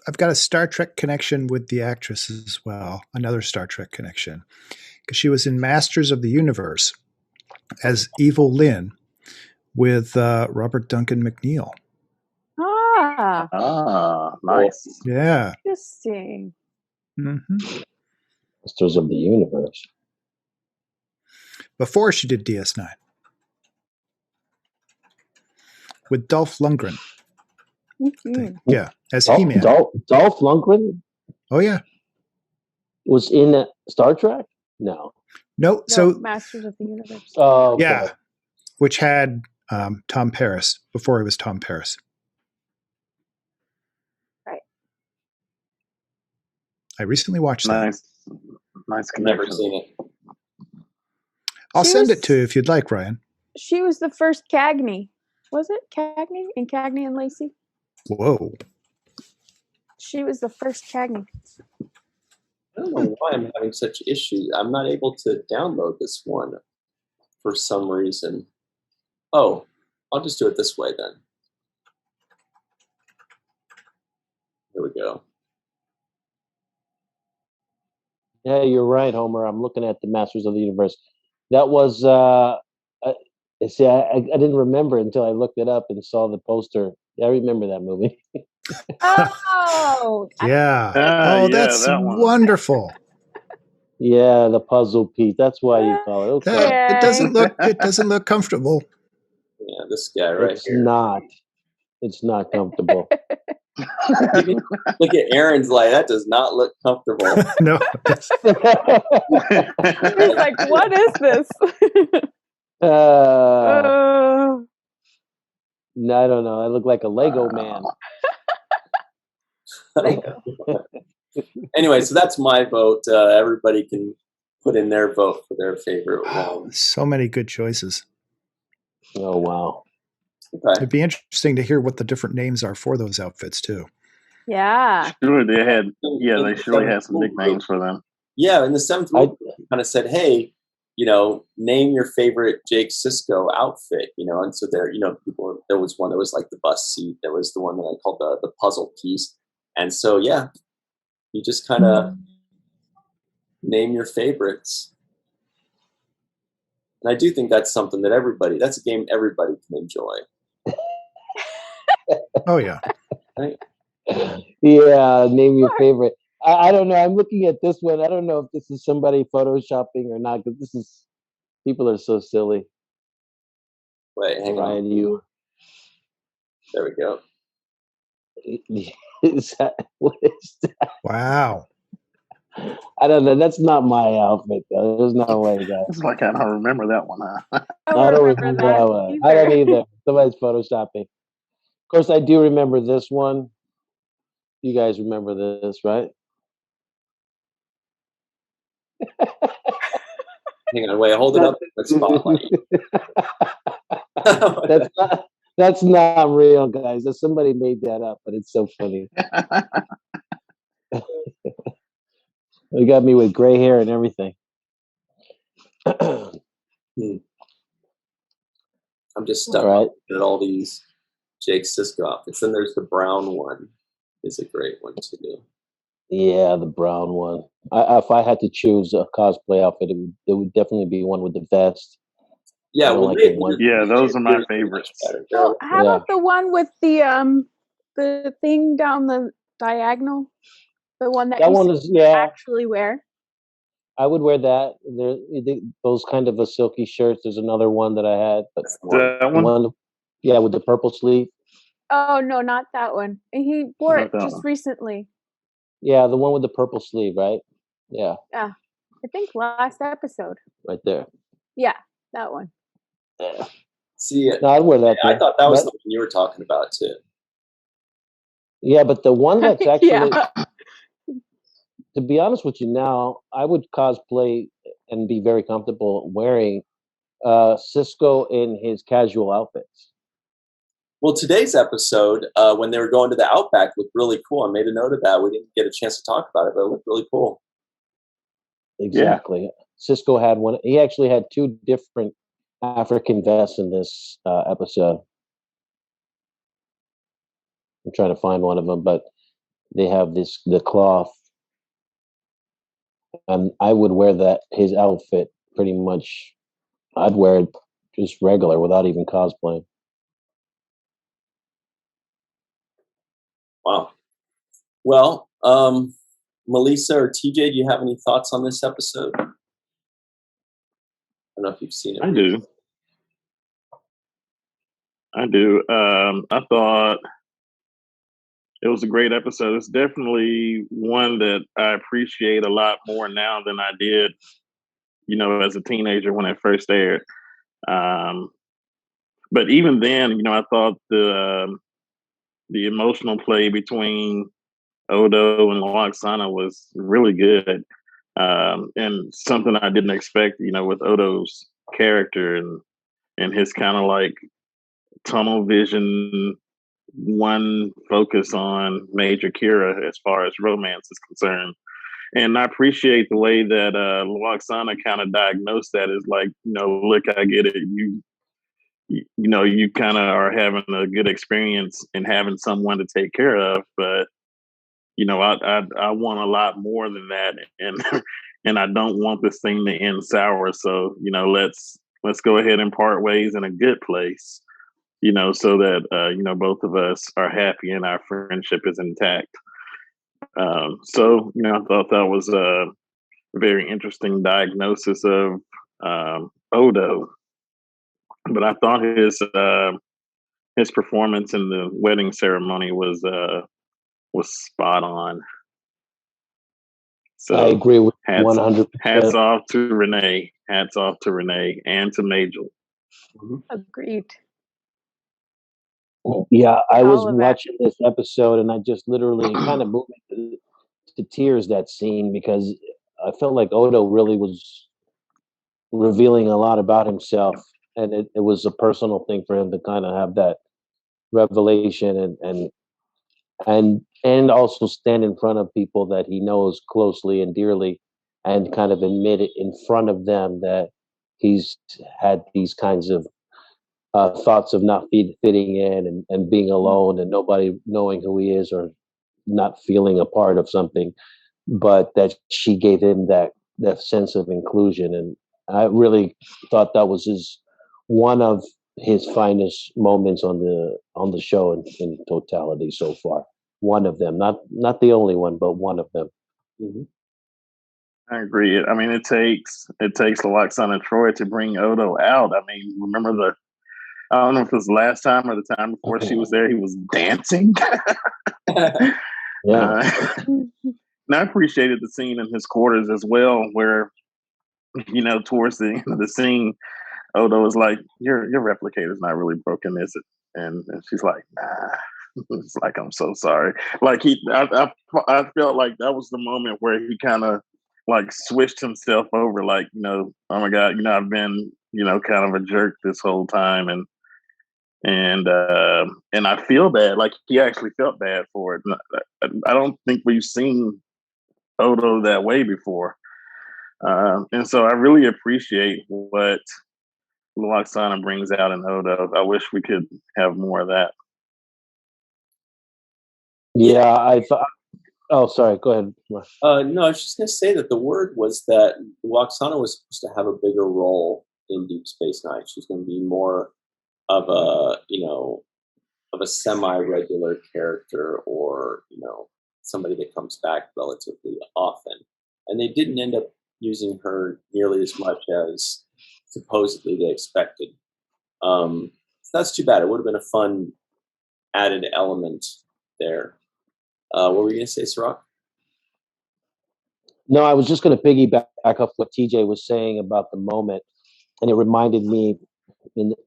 I've got a Star Trek connection with the actress as well. Another Star Trek connection, because she was in Masters of the Universe as Evil Lynn with Robert Duncan McNeil. Nice. Yeah. Interesting. Mm-hmm. Masters of the Universe. Before she did DS9 with Dolph Lundgren. Mm-hmm. Yeah, as He-Man. Dolph Lundgren? Oh yeah. Was in Star Trek? No. So Masters of the Universe. Oh, okay. Yeah, which had Tom Paris before he was Tom Paris. Right. I recently watched that. Nice I've never seen it. I'll She send was- it to you if you'd like, Ryan. She was the first Cagney. Was it Cagney? In Cagney and Lacey? Whoa. She was the first Cagney. I don't know why I'm having such issues. I'm not able to download this one for some reason. Oh, I'll just do it this way then. Here we go. Yeah, you're right, Homer. I'm looking at the Masters of the Universe. That was, see, I didn't remember until I looked it up and saw the poster. Yeah, I remember that movie. Oh, Yeah. Ah, Oh, yeah, that's that one. wonderful. Yeah, the puzzle piece. That's why you call it. Okay. It doesn't look comfortable. Yeah, this guy right It's here. not. It's not comfortable. Look at Aaron's like, that does not look comfortable. No. he's like, what is this? No, I don't know. I look like a Lego man. Anyway, so that's my vote. Everybody can put in their vote for their favorite one. So many good choices. Oh, wow. Okay. It'd be interesting to hear what the different names are for those outfits too. Yeah. Sure, they had. Yeah, they surely had some nicknames for them. Yeah, in the seventh group, kind of said, hey, name your favorite Jake Sisko outfit, and so there, there was one that was like the bus seat. There was the one that I called the puzzle piece. And so, yeah, you just kind of name your favorites. And I do think that's something that that's a game everybody can enjoy. Oh, yeah. Right? Yeah, name your favorite. I don't know. I'm looking at this one. I don't know if this is somebody photoshopping or not, because people are so silly. Wait, hang on. Ryan, you. There we go. What is that? Wow. I don't know. That's not my outfit, though. There's no way, guys. It's like I don't remember that one. Huh? I don't remember that one. I don't either. Somebody's photoshopping. Of course, I do remember this one. You guys remember this, right? Hang on, wait, hold it up in the spotlight. That's not real, guys. Somebody made that up, but it's so funny. They got me with gray hair and everything. I'm just stuck at all these Jake Sisko outfits. Then there's the brown one. Is a great one too. Yeah, the brown one. If I had to choose a cosplay outfit, it would definitely be one with the vest. Yeah, yeah, those are my favorites. Well, how about the one with the thing down the diagonal? The one that one is actually wear. I would wear that. Those kind of a silky shirts. There's another one that I had, but that one? Yeah, with the purple sleeve. Oh no, not that one. He wore it just recently. Yeah, the one with the purple sleeve, right? Yeah. Yeah, I think last episode. Right there. Yeah, that one. Yeah. See, no, I'd wear that. I thought that was the one you were talking about too. Yeah, but the one that's actually, to be honest with you, now I would cosplay and be very comfortable wearing Sisko in his casual outfits. Well, today's episode, when they were going to the Outback, looked really cool. I made a note of that. We didn't get a chance to talk about it, but it looked really cool. Exactly. Yeah. Sisko had one. He actually had two different African vests in this episode. I'm trying to find one of them, but they have the cloth. And I would wear his outfit pretty much. I'd wear it just regular without even cosplaying. Wow. Well, Melissa or TJ, do you have any thoughts on this episode? I don't know if you've seen it. I do. I thought it was a great episode. It's definitely one that I appreciate a lot more now than I did, as a teenager when it first aired. But even then, I thought the emotional play between Odo and Lwaxana was really good. And something I didn't expect, with Odo's character and his kind of like tunnel vision, one focus on Major Kira as far as romance is concerned. And I appreciate the way that Lwaxana kind of diagnosed that as like, look, I get it. You kind of are having a good experience in having someone to take care of, but I want a lot more than that, and and I don't want this thing to end sour. So let's go ahead and part ways in a good place, so that both of us are happy and our friendship is intact. So I thought that was a very interesting diagnosis of Odo, but I thought his performance in the wedding ceremony was spot on. So I agree with 100%. Hats off to Renee. Hats off to Renee and to Majel. Agreed. Yeah, I was watching this episode and I just literally kind of moved to tears that scene, because I felt like Odo really was revealing a lot about himself, and it was a personal thing for him to kind of have that revelation and also stand in front of people that he knows closely and dearly and kind of admit it in front of them that he's had these kinds of thoughts of not fitting in and being alone and nobody knowing who he is or not feeling a part of something, but that she gave him that sense of inclusion. And I really thought that was one of his finest moments on the show in totality so far. One of them, not the only one, but one of them. Mm-hmm. I agree. I mean, it takes Lwaxana Troy to bring Odo out. I mean, remember I don't know if it was the last time or the time before she was there, he was dancing. Yeah. And I appreciated the scene in his quarters as well, where, towards the end of the scene, Odo was like, your replicator's not really broken, is it? And she's like, nah. It's like, I'm so sorry. Like I felt like that was the moment where he kind of like switched himself over, like, oh my God, I've been, kind of a jerk this whole time. And I feel bad. Like he actually felt bad for it. I don't think we've seen Odo that way before. And so I really appreciate what Lwaxana brings out in Odo. I wish we could have more of that. Yeah, I thought. Oh, sorry. Go ahead. No, I was just going to say that the word was that Lwaxana was supposed to have a bigger role in Deep Space Nine. She's going to be more of a, of a semi-regular character, or somebody that comes back relatively often. And they didn't end up using her nearly as much as supposedly they expected. So that's too bad. It would have been a fun added element there. What were you going to say, Cirroc? No, I was just going to piggyback off what TJ was saying about the moment. And it reminded me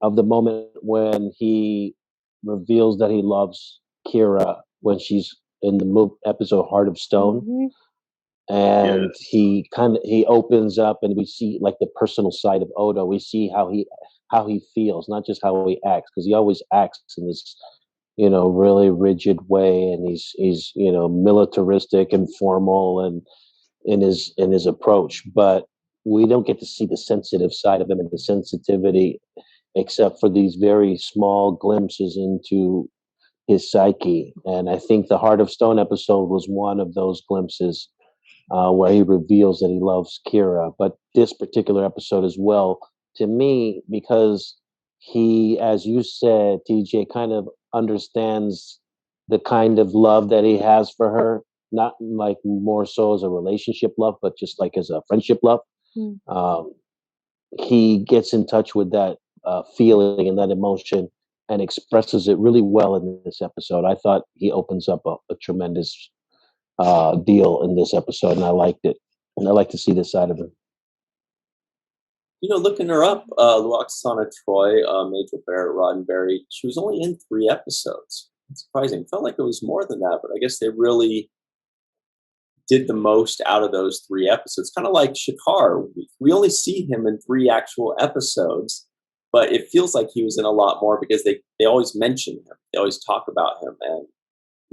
of the moment when he reveals that he loves Kira when she's in the episode Heart of Stone. Mm-hmm. And he opens up and we see like the personal side of Odo. We see how he feels, not just how he acts, because he always acts in this really rigid way, and he's militaristic and formal and in his approach, but we don't get to see the sensitive side of him and the sensitivity, except for these very small glimpses into his psyche. And I think the Heart of Stone episode was one of those glimpses where he reveals that he loves Kira. But this particular episode as well, to me, because he, as you said, TJ, kind of understands the kind of love that he has for her, not like more so as a relationship love, but just like as a friendship love. He gets in touch with that feeling and that emotion and expresses it really well in this episode. I thought he opens up a tremendous deal in this episode, and I liked it. And I like to see this side of him. Looking her up, Lwaxana Troy, Majel Barrett Roddenbery, she was only in 3 episodes. It's surprising. It felt like it was more than that, but I guess they really did the most out of those 3 episodes. Kind of like Shakar. We only see him in 3 actual episodes, but it feels like he was in a lot more because they always mention him. They always talk about him. And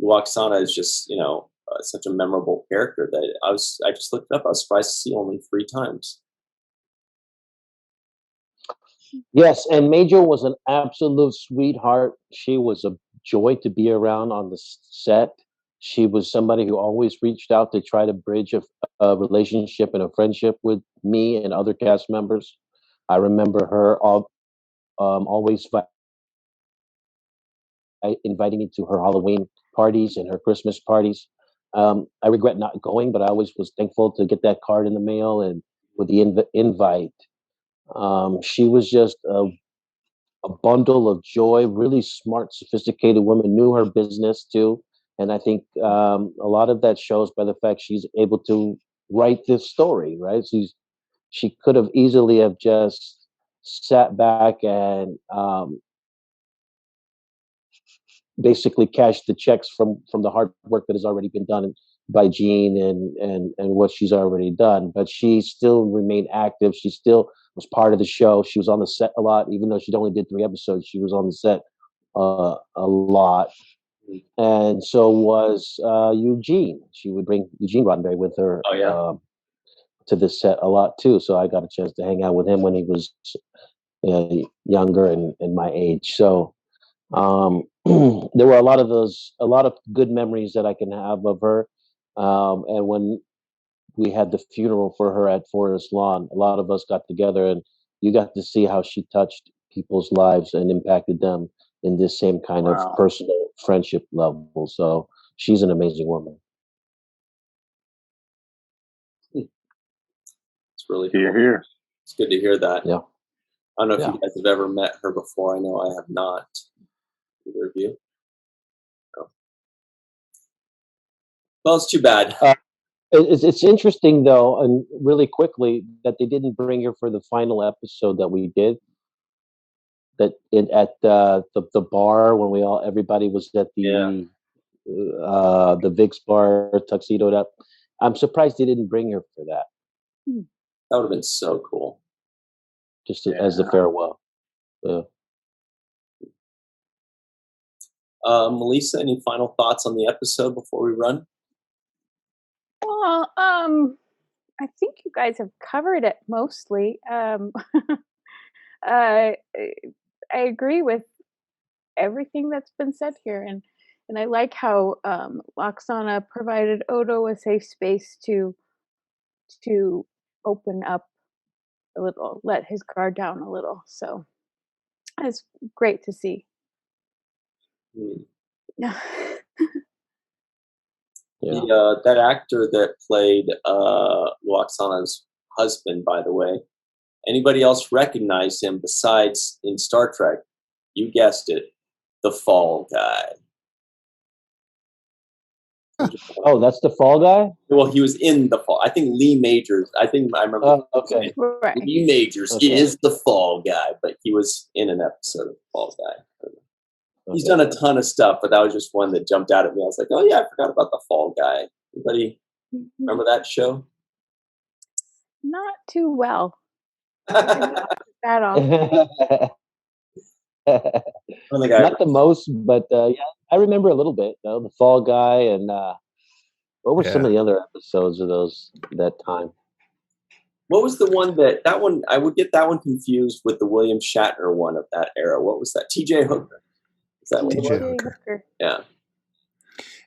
Lwaxana is just, such a memorable character that I just looked it up. I was surprised to see only 3 times. Yes, and Majel was an absolute sweetheart. She was a joy to be around on the set. She was somebody who always reached out to try to bridge a relationship and a friendship with me and other cast members. I remember her always inviting me to her Halloween parties and her Christmas parties. I regret not going, but I always was thankful to get that card in the mail and with the invite. She was just a bundle of joy, really smart, sophisticated woman, knew her business too. And I think a lot of that shows by the fact she's able to write this story, right? She could have easily have just sat back and basically cashed the checks from the hard work that has already been done by Jean and what she's already done. But she still remained active. She still was part of the show. She was on the set a lot, even though she only did 3 episodes. She was on the set a lot. And so was Eugene. She would bring Eugene Roddenbery with her to the set a lot too. So I got a chance to hang out with him when he was younger and my age. So there were a lot of good memories that I can have of her. And when we had the funeral for her at Forest Lawn, a lot of us got together and you got to see how she touched people's lives and impacted them in this same kind of personal friendship level. So she's an amazing woman. It's really cool. Here. It's good to hear that. Yeah. I don't know if you guys have ever met her before. I know I have not. Either of you? No. Well, it's too bad. It's interesting though, and really quickly, that they didn't bring her for the final episode that we did. At the bar when everybody was at the Vic's bar tuxedoed up. I'm surprised they didn't bring her for that. That would have been so cool. Just as the farewell. Yeah. Melissa, any final thoughts on the episode before we run? Well, I think you guys have covered it mostly. I agree with everything that's been said here, and I like how Lwaxana provided Odo a safe space to open up a little, let his guard down a little. So it's great to see. Yeah. That actor that played Lwaxana's husband, by the way, anybody else recognize him besides in Star Trek? You guessed it, the Fall Guy. Oh, that's the Fall Guy? Well, he was in the Fall. I think Lee Majors. I remember. Okay. Right. Lee Majors is the Fall Guy, but he was in an episode of Fall Guy. He's done a ton of stuff, but that was just one that jumped out at me. I was like, oh yeah, I forgot about the Fall Guy. Anybody remember that show? Not too well. That off. Not the most, but yeah, I remember a little bit. The Fall Guy, and what were some of the other episodes of that time? What was the one that one? I would get that one confused with the William Shatner one of that era. What was that? T.J. Hooker. Is that what T.J. Hooker. Yeah.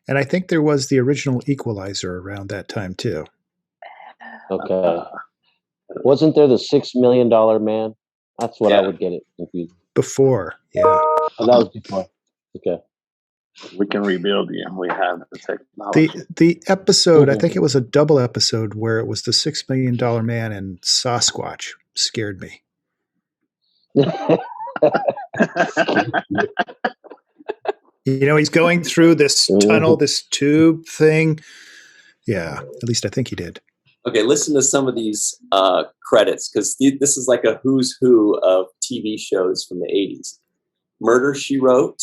And I think there was the original Equalizer around that time too. Okay. Wasn't there the $6 Million Man? That's what I would get it confused. Before, yeah. Oh, that was before. Okay. We can rebuild you. We have the technology. The episode, I think it was a double episode where it was the $6 Million Man and Sasquatch scared me. He's going through this tunnel, this tube thing. Yeah, at least I think he did. Okay, listen to some of these credits, because this is like a who's who of TV shows from the 80s. Murder, She Wrote,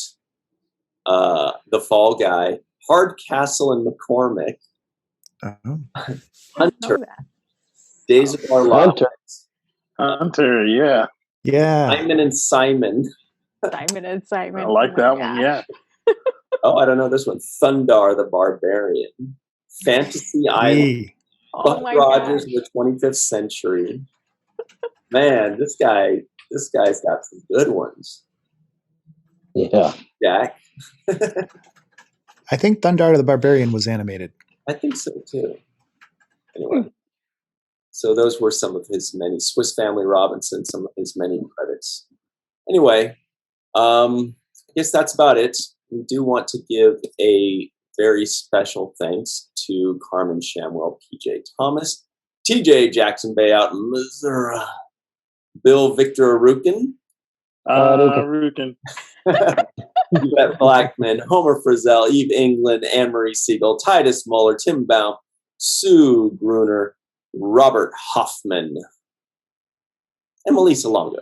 The Fall Guy, Hardcastle and McCormick, Hunter. Days of Our Lives. Hunter, yeah. Yeah. Simon and Simon. Simon and Simon. I like that one, yeah. Oh, I don't know this one. Thundar the Barbarian. Fantasy Island. Buck Rogers in the 25th Century. Man, this guy's got some good ones. Yeah. Jack. I think Thundar the Barbarian was animated. I think so too. Anyway, so those were some of his many Swiss Family Robinson, some of his many credits. Anyway, I guess that's about it. We do want to give a very special thanks to Carmen Shamwell, PJ Tomas, TJ Jackson-Bey out in Missouri, Bill Victor Arucan, Arucan. Yvette Blackmon, Homer Frizzell, Eve England, and Marie Segal, Titus Mohler, Tim Baum, Sue Gruner, Robert Hoffman, and Melissa Longo.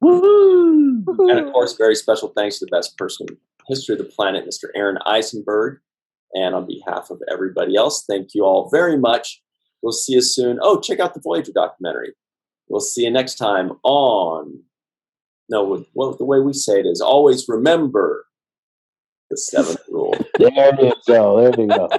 And of course, very special thanks to the best person in the history of the planet, Mr. Aron Eisenberg. And on behalf of everybody else, thank you all very much. We'll see you soon. Oh, check out the Voyager documentary. We'll see you next time on, the way we say it is, always remember the 7th rule. There you go.